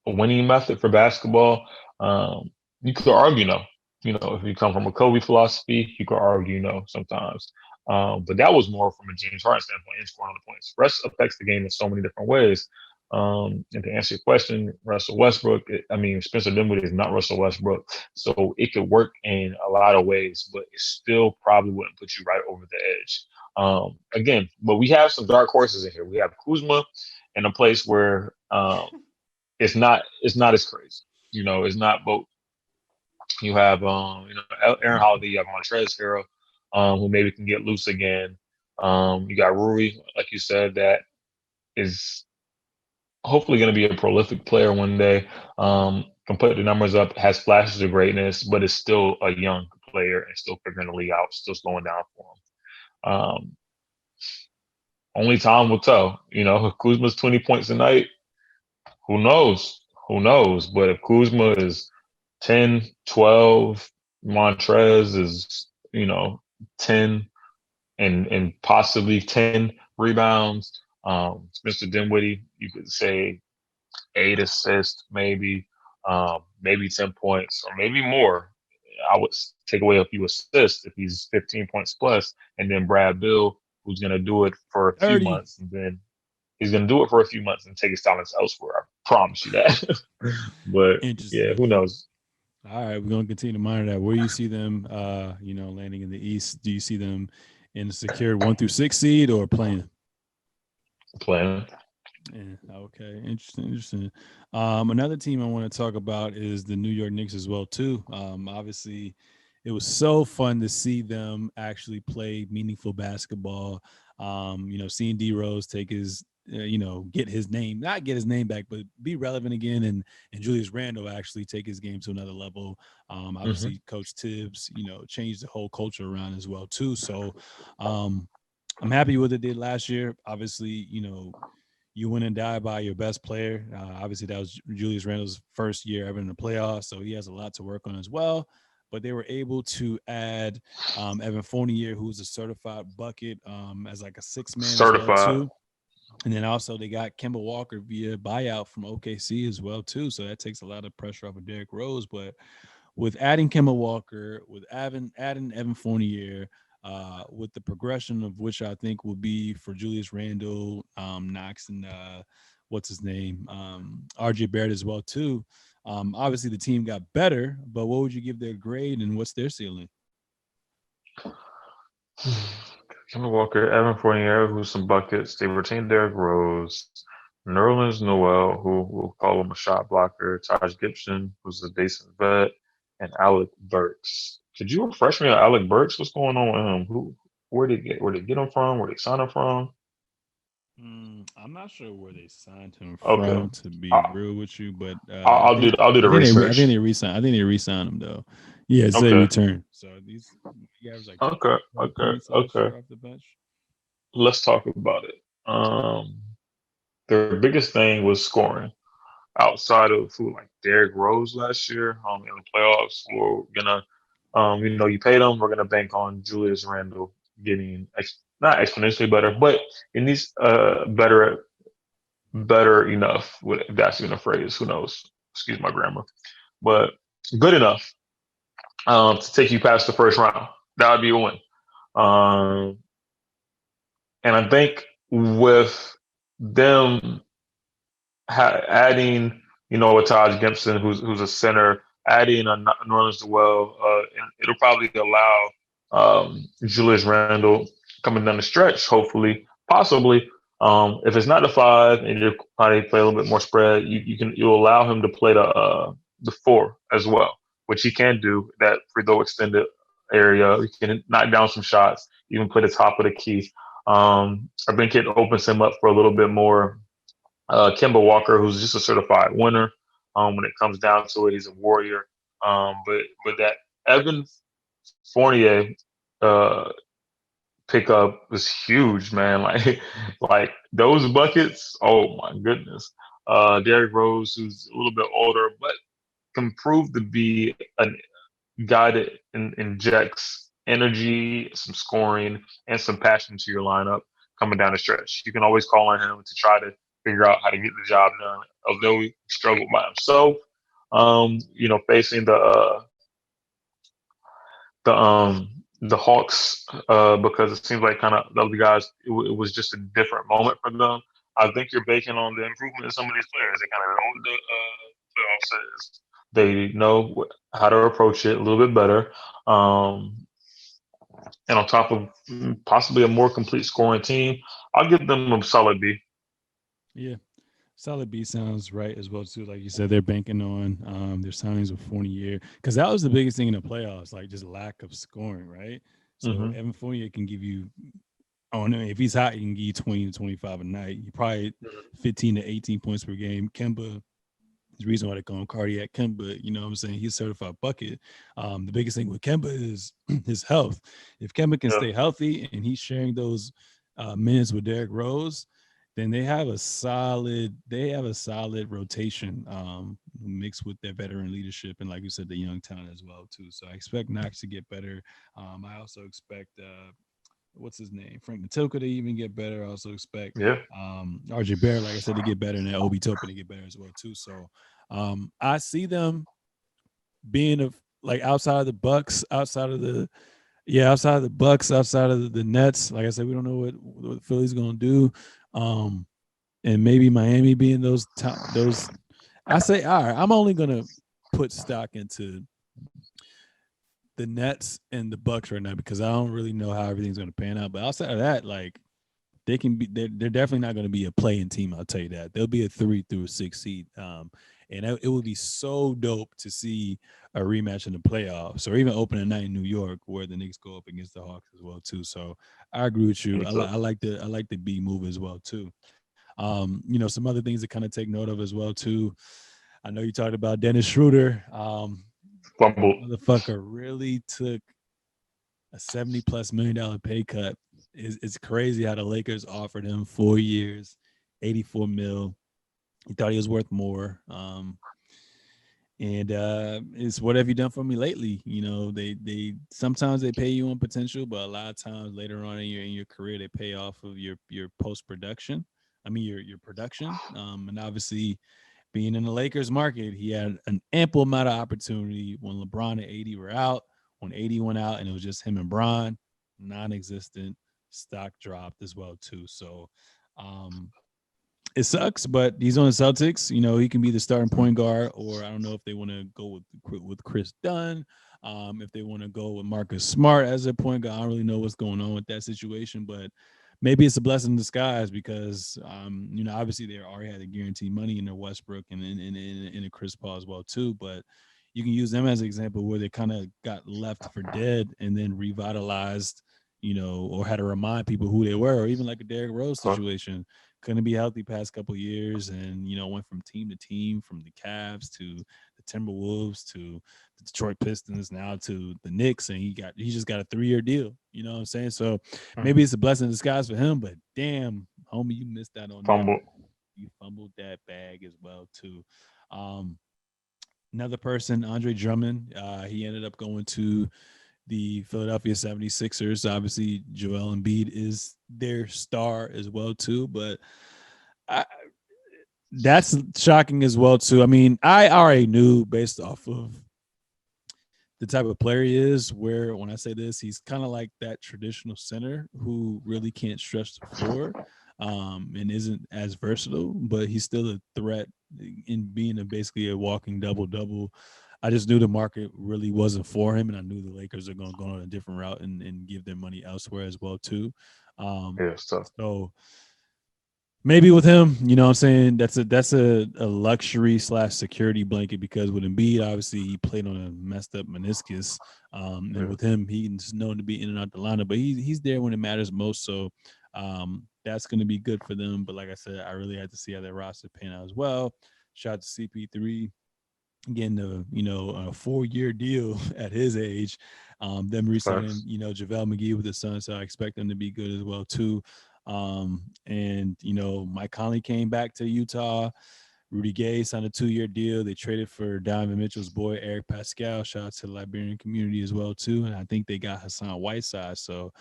S2: winning method for basketball? You could argue no. If you come from a Kobe philosophy, you could argue no sometimes. But that was more from a James Harden standpoint and scoring on the points. Russ affects the game in so many different ways. And to answer your question, Russell Westbrook, Spencer Dinwiddie is not Russell Westbrook. So it could work in a lot of ways, but it still probably wouldn't put you right over the edge. Again, but we have some dark horses in here. We have Kuzma in a place where it's not as crazy. It's not both. You have Aaron Holiday, you have Montrezl Harrell, who maybe can get loose again. You got Rui, like you said, that is hopefully going to be a prolific player one day. Can put the numbers up, has flashes of greatness, but is still a young player and still figuring the league out, still slowing down for him. Only time will tell. If Kuzma's 20 points a night, who knows? Who knows? But if Kuzma is 10, 12, Montrez is, 10 and possibly 10 rebounds. Spencer Dinwiddie, you could say 8 assists, maybe 10 points or maybe more. I would take away a few assists if he's 15 points plus, and then Brad Bill, who's going to do it for a few
S1: 30.
S2: months, and then he's going to do it for a few months and take his talents elsewhere. I promise you that. But yeah,
S1: Interesting.
S2: who knows?
S1: All right, we're gonna continue to monitor that. Where you see them, landing in the East? Do you see them in a secured 1 through 6 seed or playing?
S2: Playing.
S1: Yeah, okay, interesting. Another team I want to talk about is the New York Knicks as well too. Obviously, it was so fun to see them actually play meaningful basketball. Seeing D Rose take his, get his name, not get his name back, but be relevant again, and Julius Randle actually take his game to another level. Obviously, Coach Tibbs, changed the whole culture around as well too. So, I'm happy with what they did last year. Obviously, you win and die by your best player. Obviously, that was Julius Randle's first year ever in the playoffs, so he has a lot to work on as well. But they were able to add Evan Fournier, who's a certified bucket, as like a 6-man as well too. And then also they got Kemba Walker via buyout from OKC as well too. So that takes a lot of pressure off of Derrick Rose. But with adding Kemba Walker, with adding Evan Fournier, with the progression of which I think will be for Julius Randle, Knox, and what's his name, RJ Barrett as well too. Obviously the team got better, but what would you give their grade and what's their ceiling?
S2: Kemba Walker, Evan Fournier, who's some buckets. They retained Derrick Rose, Nerlens Noel, who we'll call him a shot blocker, Taj Gibson, who's a decent vet, and Alec Burks. Could you refresh me on Alec Burks? What's going on with him? Where did they get him from? Where they sign him from?
S1: I'm not sure where they signed him
S2: Okay,
S1: from, to be
S2: I,
S1: real with you, but
S2: I'll do the
S1: I think
S2: research.
S1: they re-signed. I think they re-signed him though. Yeah, say
S2: Okay,
S1: return. So these guys like
S2: okay,
S1: 12
S2: okay,
S1: points last
S2: okay.
S1: year off the bench.
S2: Let's talk about it. Their biggest thing was scoring. Outside of who like Derrick Rose last year, in the playoffs, we're gonna, you pay them. We're gonna bank on Julius Randle getting not exponentially better, but it needs better enough. If that's even a phrase, who knows? Excuse my grammar, but good enough to take you past the first round. That would be a win. Um, and I think with them adding, a Taj Gibson who's a center, adding a Nerlens Noel, and it'll probably allow Julius Randle coming down the stretch, hopefully, possibly. If it's not the 5 and you probably play a little bit more spread, you'll allow him to play the 4 as well, which he can do that free throw extended area. He can knock down some shots. even play the top of the key. I think it opens him up for a little bit more. Kemba Walker, who's just a certified winner. When it comes down to it, he's a warrior. But that Evan Fournier uh, pickup was huge, man. Like those buckets. Oh my goodness. Derrick Rose, who's a little bit older, but can prove to be a guy that injects energy, some scoring, and some passion to your lineup coming down the stretch. You can always call on him to try to figure out how to get the job done. Although he struggled by himself, facing the Hawks because it seems like kind of the other guys, it was just a different moment for them. I think you're baking on the improvement of some of these players. They kind of know what the playoffs is. They know how to approach it a little bit better. And on top of possibly a more complete scoring team, I'll give them a solid B.
S1: Yeah. Solid B sounds right as well too. Like you said, they're banking on their signings with Fournier because that was the biggest thing in the playoffs, like just lack of scoring, right? So
S2: Mm-hmm.
S1: Evan Fournier can give you, oh no, if he's hot, he can give you 20 to 25 a night. You probably 15 to 18 points per game. Kemba, the reason why they call him cardiac Kemba, you know what I'm saying? He's a certified bucket. The biggest thing with Kemba is his health. If Kemba can
S2: Yeah.
S1: stay healthy and he's sharing those minutes with Derrick Rose, then they have a solid rotation mixed with their veteran leadership and like you said, the young talent as well too. So I expect Knox to get better. I also expect what's his name, Frank Matilka to even get better. I also expect
S2: Yeah.
S1: RJ Barrett, like I said, to get better, and then Obi Toppin to get better as well too. So I see them being like outside of the Bucks, outside of the Bucks, outside of the Nets. Like I said, we don't know what Philly's gonna do, and maybe Miami being those. I say, all right, I'm only gonna put stock into the Nets and the Bucks right now because I don't really know how everything's gonna pan out. But outside of that, like they're definitely not going to be a playing team. I'll tell you that they'll be a 3 through 6 seed. And it would be so dope to see a rematch in the playoffs or even opening night in New York where the Knicks go up against the Hawks as well too. So I agree with you. I like the B move as well too. Some other things to kind of take note of as well too. I know you talked about Dennis Schroeder.
S2: Fumbled.
S1: Motherfucker really took a $70+ million pay cut. It's crazy how the Lakers offered him 4 years, 84 mil. He thought he was worth more. And it's what have you done for me lately? You know, they sometimes they pay you on potential, but a lot of times later on in your career they pay off of your post production. I mean your production. And obviously being in the Lakers market, he had an ample amount of opportunity when LeBron and AD were out. When AD went out and it was just him and Bron, non-existent. Stock dropped as well too. So it sucks, but he's on the Celtics. You know, he can be the starting point guard, or I don't know if they want to go with Chris Dunn. If they want to go with Marcus Smart as a point guard, I don't really know what's going on with that situation, but maybe it's a blessing in disguise because obviously they already had the guaranteed money in their Westbrook and in Chris Paul as well too. But you can use them as an example where they kind of got left for dead and then revitalized, or had to remind people who they were, or even like a Derrick Rose situation. Couldn't be healthy past couple years, and went from team to team, from the Cavs to the Timberwolves to the Detroit Pistons, now to the Knicks, and he just got a 3-year deal. You know what I'm saying? So maybe it's a blessing in disguise for him, but damn, homie, you missed out on that.
S2: Fumbled.
S1: You fumbled that bag as well too. Another person, Andre Drummond, he ended up going to the Philadelphia 76ers. Obviously, Joel Embiid is their star as well too, but that's shocking as well too. I mean, I already knew based off of the type of player he is, where when I say this, he's kind of like that traditional center who really can't stretch the floor and isn't as versatile, but he's still a threat in being basically a walking double-double. I just knew the market really wasn't for him, and I knew the Lakers are going to go on a different route and give their money elsewhere as well too.
S2: Yeah, so
S1: So Maybe with him, you know what I'm saying? That's a luxury slash security blanket because with Embiid, obviously he played on a messed up meniscus. And
S2: Yeah,
S1: with him, he's known to be in and out the lineup, but he's there when it matters most. So that's gonna be good for them. But like I said, I really had to see how their roster pan out as well. Shout out to CP3 getting a 4-year deal at his age. Them re-signing,
S2: facts.
S1: JaVale McGee with the Suns, so I expect them to be good as well too. And Mike Conley came back to Utah. Rudy Gay signed a 2-year deal. They traded for Donovan Mitchell's boy Eric Pascal. Shout out to the Liberian community as well too. And I think they got Hassan Whiteside. So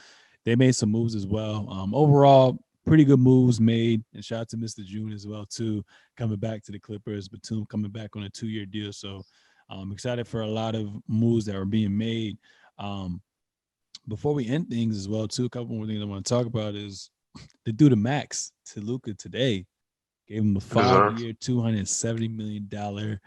S1: they made some moves as well. Overall, pretty good moves made. And shout out to Mr. June as well too, coming back to the Clippers. Batum coming back on a 2-year deal. So I'm excited for a lot of moves that are being made. Um, Before we end things as well too, a couple more things I want to talk about is they do the max to Luca today. Gave him a
S2: Deserved.
S1: 5-year, $270 million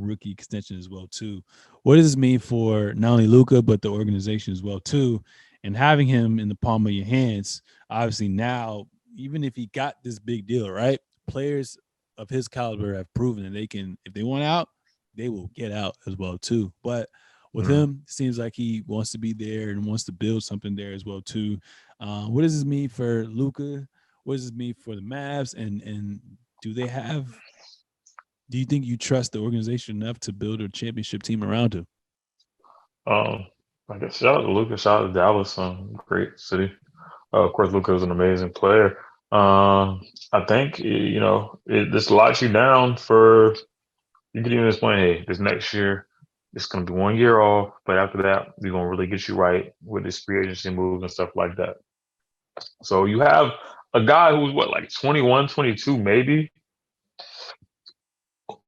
S1: rookie extension as well too. What does this mean for not only Luca but the organization as well too? And having him in the palm of your hands, obviously now, even if he got this big deal, right? Players of his caliber have proven that they can, if they want out, they will get out as well too. But with
S2: Mm.
S1: him, seems like he wants to be there and wants to build something there as well too. What does this mean for Luca? What does this mean for the Mavs? And do they have? Do you think you trust the organization enough to build a championship team around him?
S2: Um, I guess shout out to Lucas, shout out to Dallas, great city. Of course, Luca is an amazing player. I think this locks you down for you can even explain, hey, this next year it's going to be 1 year off, but after that we're going to really get you right with this free agency moves and stuff like that. So you have a guy who's what, like 21, 22, maybe,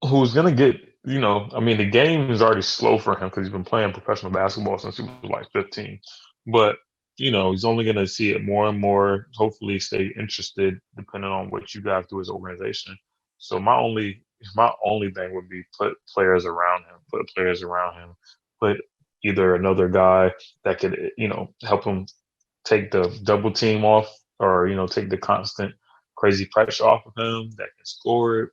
S2: who's going to get, I mean, the game is already slow for him because he's been playing professional basketball since he was like 15. But, he's only going to see it more and more, hopefully stay interested depending on what you guys do as an organization. So my only thing would be put players around him, put either another guy that could, help him take the double team off or, take the constant crazy pressure off of him that can score,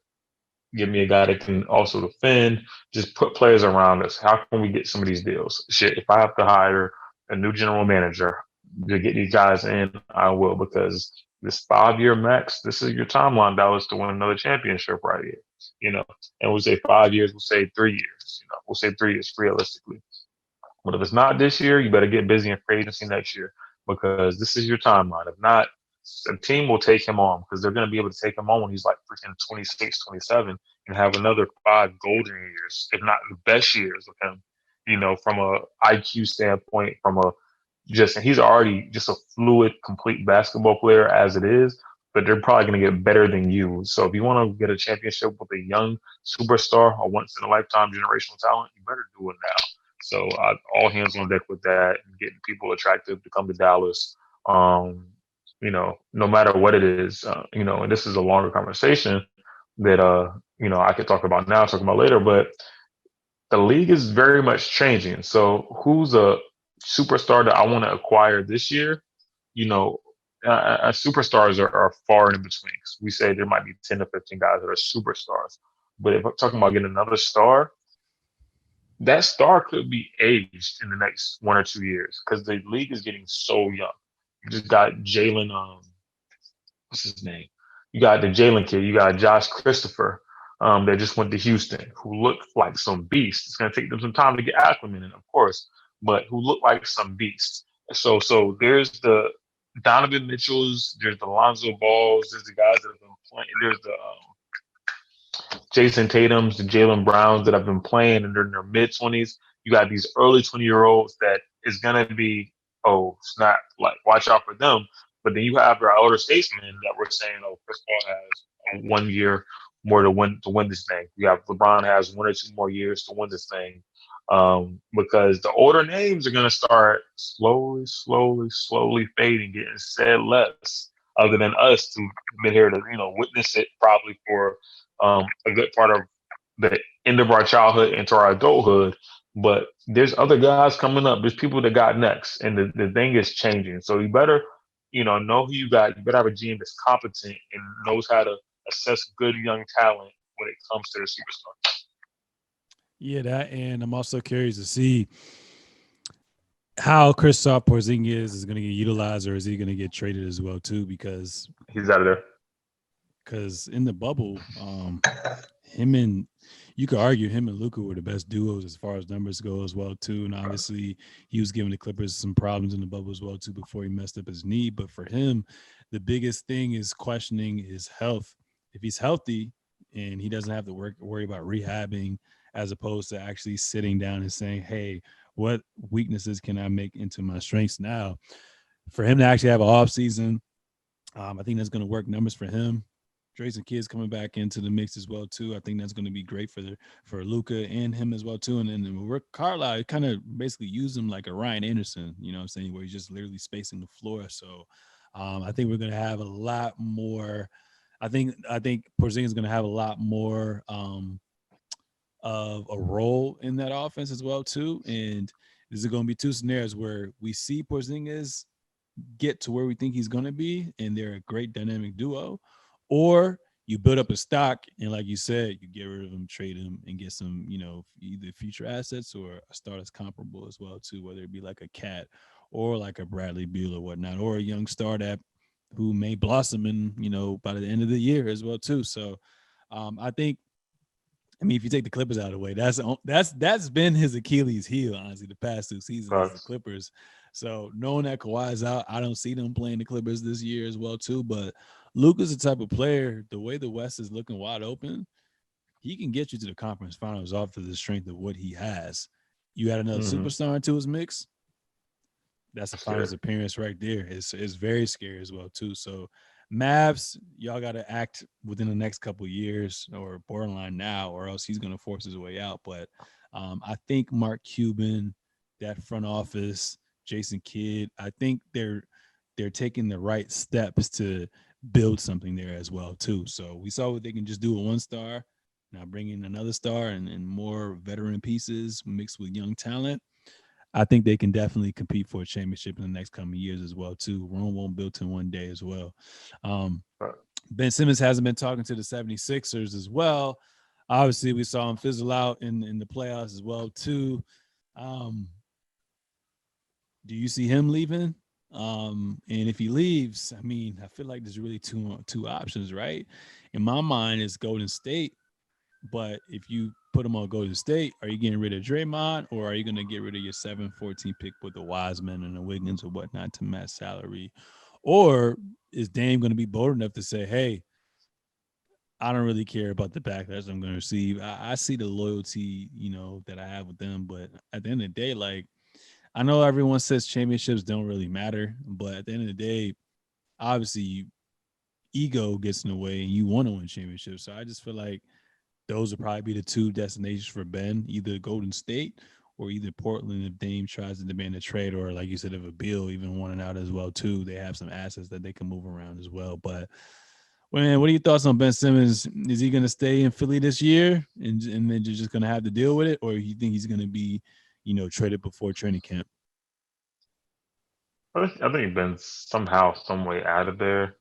S2: give me a guy that can also defend. Just put players around us. How can we get some of these deals? Shit, if I have to hire a new general manager to get these guys in, I will, because this 5-year max, this is your timeline, Dallas, to win another championship right here. You know, and we'll say 5 years, we'll say 3 years. We'll say 3 years realistically. But if it's not this year, you better get busy in free agency next year because this is your timeline. If not, a team will take him on because they're going to be able to take him on when he's like freaking 26, 27 and have another 5 golden years, if not the best years of him, from a IQ standpoint, from a just, and he's already just a fluid, complete basketball player as it is, but they're probably going to get better than you. So if you want to get a championship with a young superstar or once in a lifetime generational talent, you better do it now. So all hands on deck with that and getting people attractive to come to Dallas. No matter what it is, and this is a longer conversation that I could talk about now, talk about later, but the league is very much changing. So who's a superstar that I want to acquire this year? You know, superstars are far in between. We say there might be 10 to 15 guys that are superstars. But if I'm talking about getting another star, that star could be aged in the next 1 or 2 years because the league is getting so young. You just got Jalen, what's his name? You got the Jalen kid. You got Josh Christopher, that just went to Houston, who looked like some beast. It's going to take them some time to get acclimated, of course, but who looked like some beast. So there's the Donovan Mitchells, there's the Lonzo Balls, there's the guys that have been playing, there's the Jason Tatum's, the Jalen Browns that have been playing and they're in their mid 20s. You got these early 20-year-olds that is going to be, oh, snap, like, watch out for them. But then you have our elder statesmen that were saying, oh, Chris Paul has 1 year more to win this thing. You have LeBron has 1 or 2 more years to win this thing. Because the older names are going to start slowly, slowly, slowly fading, getting said less, other than us to been here to witness it probably for a good part of the end of our childhood into our adulthood. But there's other guys coming up. There's people that got next, and the thing is changing. So you better. know who you got. You better have a GM that's competent and knows how to assess good young talent when it comes to the superstar.
S1: Yeah, that, and I'm also curious to see how Kristaps Porzingis is going to get utilized, or is he going to get traded as well too?
S2: He's out of there.
S1: Because in the bubble, him and you could argue him and Luka were the best duos as far as numbers go as well too. And obviously, he was giving the Clippers some problems in the bubble as well too before he messed up his knee. But for him, the biggest thing is questioning his health. If he's healthy and he doesn't have to worry about rehabbing, as opposed to actually sitting down and saying, "Hey, what weaknesses can I make into my strengths now?" For him to actually have an off season, I think that's going to work numbers for him. Jason Kidd's coming back into the mix as well too. I think that's going to be great for Luca and him as well too. And then Rick Carlisle kind of basically used him like a Ryan Anderson, you know what I'm saying, where he's just literally spacing the floor. So I think we're going to have a lot more. I think Porzingis is going to have a lot more of a role in that offense as well too. And there's going to be two scenarios where we see Porzingis get to where we think he's going to be, and they're a great dynamic duo, or you build up a stock and, like you said, you get rid of him, trade him, and get some, either future assets or a star that's comparable as well too, whether it be like a Cat or like a Bradley Beal or whatnot, or a young star that who may blossom in, by the end of the year as well too. So I think, I mean, if you take the Clippers out of the way, that's been his Achilles heel, honestly, the past two seasons is the
S2: Facts.
S1: Clippers. So knowing that Kawhi's out, I don't see them playing the Clippers this year as well too. But Luka's the type of player, the way the West is looking wide open, he can get you to the conference finals off of the strength of what he has. You add another
S2: Hmm.
S1: superstar into his mix, that's a
S2: Scary.
S1: finals appearance right there. It's very scary as well too. So Mavs, y'all got to act within the next couple of years or borderline now, or else he's going to force his way out. But I think Mark Cuban, that front office, Jason Kidd, I think they're taking the right steps to build something there as well too. So we saw what they can just do with one star. Now bring in another star and more veteran pieces mixed with young talent. I think they can definitely compete for a championship in the next coming years as well too. Rome won't built in one day as well. Um, Ben Simmons hasn't been talking to the 76ers as well. Obviously, we saw him fizzle out in the playoffs as well too. Um, do you see him leaving? And if he leaves, I mean, I feel like there's really two options, right? In my mind, it's Golden State. But if you put him on Golden State, are you getting rid of Draymond, or are you going to get rid of your 7-14 pick with the Wiseman and the Wiggins or whatnot to match salary? Or is Dame going to be bold enough to say, hey, I don't really care about the backlash I'm going to receive. I see the loyalty, that I have with them. But at the end of the day, like, I know everyone says championships don't really matter, but at the end of the day, obviously, ego gets in the way and you want to win championships. So I just feel like those would probably be the two destinations for Ben, either Golden State or either Portland if Dame tries to demand a trade, or like you said, if a Bill even wanted out as well too. They have some assets that they can move around as well. But man, what are your thoughts on Ben Simmons? Is he going to stay in Philly this year and then you're just going to have to deal with it, or you think he's going to be, traded before training camp?
S2: I think Ben's somehow, some way out of there.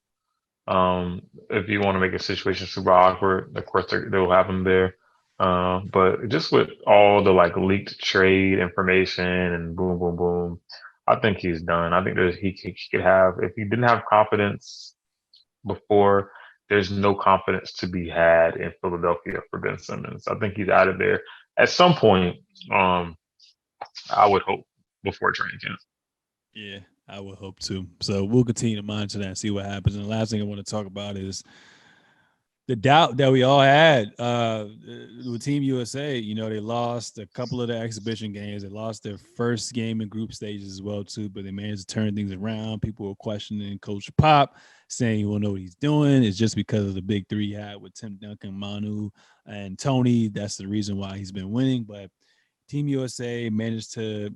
S2: If you want to make a situation super awkward, of course they'll have him there. But just with all the like leaked trade information and boom, boom, boom, I think he's done. I think he could have, if he didn't have confidence before, there's no confidence to be had in Philadelphia for Ben Simmons. I think he's out of there at some point. Um, I would hope before training camp.
S1: Yeah, I would hope to. So we'll continue to monitor that and see what happens. And the last thing I want to talk about is the doubt that we all had with Team USA. They lost a couple of the exhibition games. They lost their first game in group stages as well too, but they managed to turn things around. People were questioning Coach Pop, saying he won't know what he's doing. It's just because of the big three he had with Tim Duncan, Manu, and Tony. That's the reason why he's been winning. But Team USA managed to,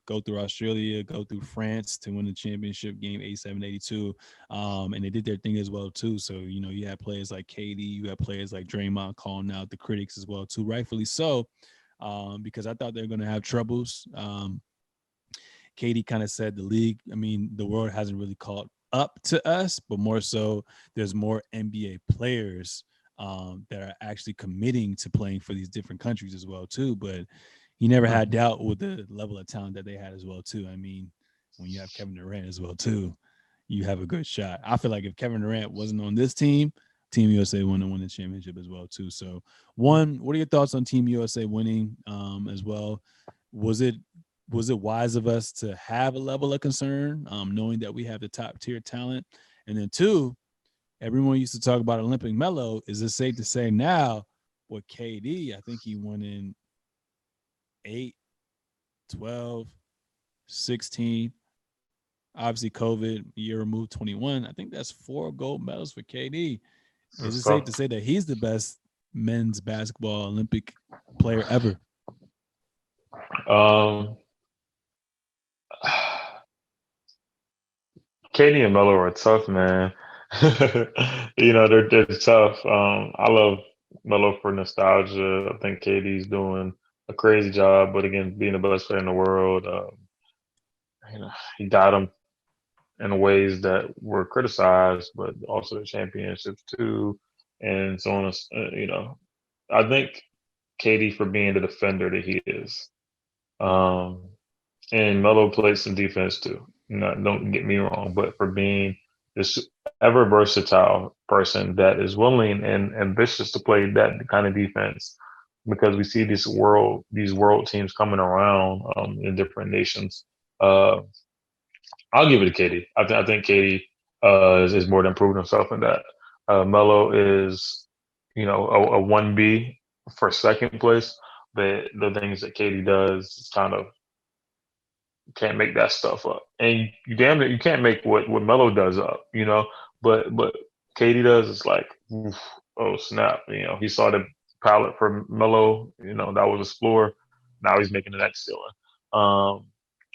S1: go through Australia, go through France to win the championship game 87-82. And they did their thing as well too. So, you had players like KD, you had players like Draymond calling out the critics as well too, rightfully so, because I thought they were going to have troubles. Katie kind of said the league, I mean, the world hasn't really caught up to us, but more so there's more NBA players that are actually committing to playing for these different countries as well too. But he never had doubt with the level of talent that they had as well too. I mean, when you have Kevin Durant as well too, you have a good shot. I feel like if Kevin Durant wasn't on this team, Team USA wouldn't have won the championship as well too. So, one, what are your thoughts on Team USA winning as well? Was it wise of us to have a level of concern, knowing that we have the top tier talent? And then two, everyone used to talk about Olympic Melo. Is it safe to say now with KD, I think he won in 8, 12, 16. Obviously, COVID, year removed 21. I think that's 4 gold medals for KD. Is it safe to say that he's the best men's basketball Olympic player ever?
S2: Katie and Melo are tough, man. They're tough. I love Melo for nostalgia. I think Katie's doing a crazy job, but again, being the best player in the world, he got him in ways that were criticized, but also the championships too, and so on. I think Katie for being the defender that he is. Um, and Melo plays some defense too. Don't get me wrong, but for being this ever versatile person that is willing and ambitious to play that kind of defense, because we see these world teams coming around in different nations. I'll give it to Katie. I think Katie is more than proving himself in that. Melo is, a 1B for second place, but the things that Katie does is kind of can't make that stuff up. And you can't make what Melo does up, But Katie does is like, oof, oh snap, he saw the palette for Melo, that was a floor. Now he's making the next ceiling.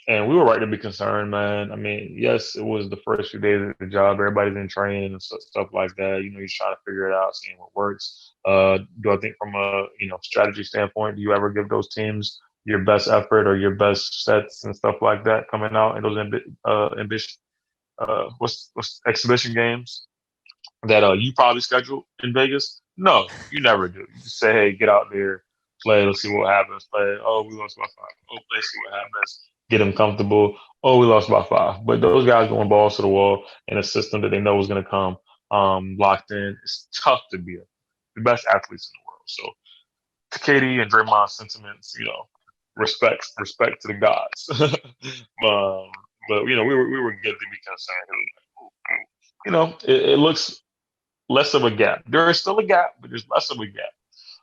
S2: And we were right to be concerned, man. I mean, yes, it was the first few days of the job. Everybody's in training and stuff like that. You're trying to figure it out, seeing what works. Do I think from a strategy standpoint, do you ever give those teams your best effort or your best sets and stuff like that coming out in those what's exhibition games that you probably scheduled in Vegas? No, you never do. You just say, hey, get out there, play. Let's see what happens. Play. Oh, we lost by 5. Oh, let's see what happens. Get them comfortable. Oh, we lost by 5. But those guys going balls to the wall in a system that they know is going to come locked in. It's tough to be the best athletes in the world. So to Katie and Draymond's sentiments, respect to the gods. But we were good to be concerned. It looks less of a gap. There is still a gap, but there's less of a gap.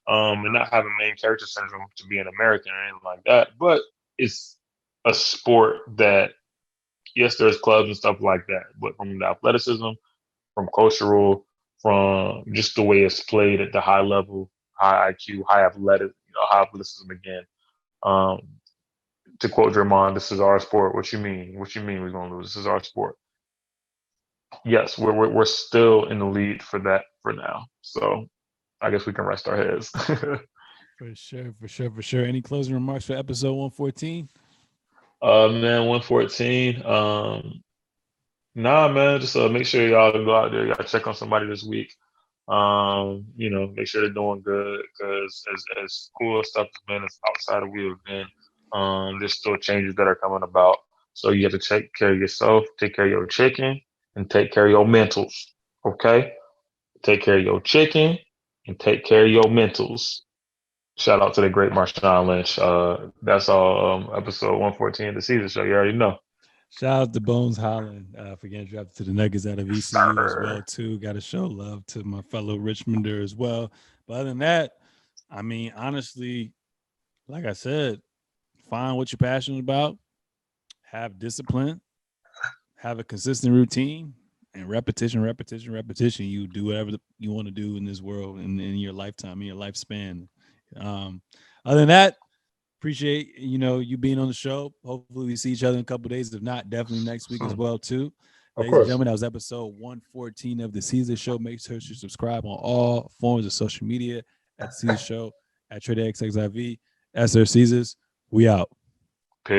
S2: And not having main character syndrome to be an American or anything like that. But it's a sport that, yes, there's clubs and stuff like that, but from the athleticism, from cultural, from just the way it's played at the high level, high IQ, high athleticism again. To quote Draymond, this is our sport. What you mean? What you mean we're gonna lose? This is our sport. Yes, we're still in the lead for that for now. So I guess we can rest our heads.
S1: For sure. Any closing remarks for episode 114?
S2: Man, 114. Nah, man, just make sure y'all go out there. Y'all check on somebody this week. Make sure they're doing good, because as cool as stuff has been, it's outside of we have been. There's still changes that are coming about. So you have to take care of yourself, take care of your chicken, and take care of your mentals. Okay? Take care of your chicken and take care of your mentals. Shout out to the great Marshawn Lynch. That's all. Episode 114 of the Seezus Show. You already know.
S1: Shout out to Bones Holland for getting drafted to the Nuggets out of ECU as well too. Got to show love to my fellow Richmonder as well. But other than that, I mean, honestly, like I said, find what you're passionate about, have discipline, have a consistent routine, and repetition. You do whatever you want to do in this world in your lifetime, in your lifespan. Other than that, appreciate you being on the show. Hopefully we see each other in a couple of days. If not, definitely next week as well too. Ladies and gentlemen, that was episode 114 of the Seezus Show. Make sure you subscribe on all forms of social media at the Seezus Show, at TradeXXIV, at Sir Seezus. We out.
S2: Peace.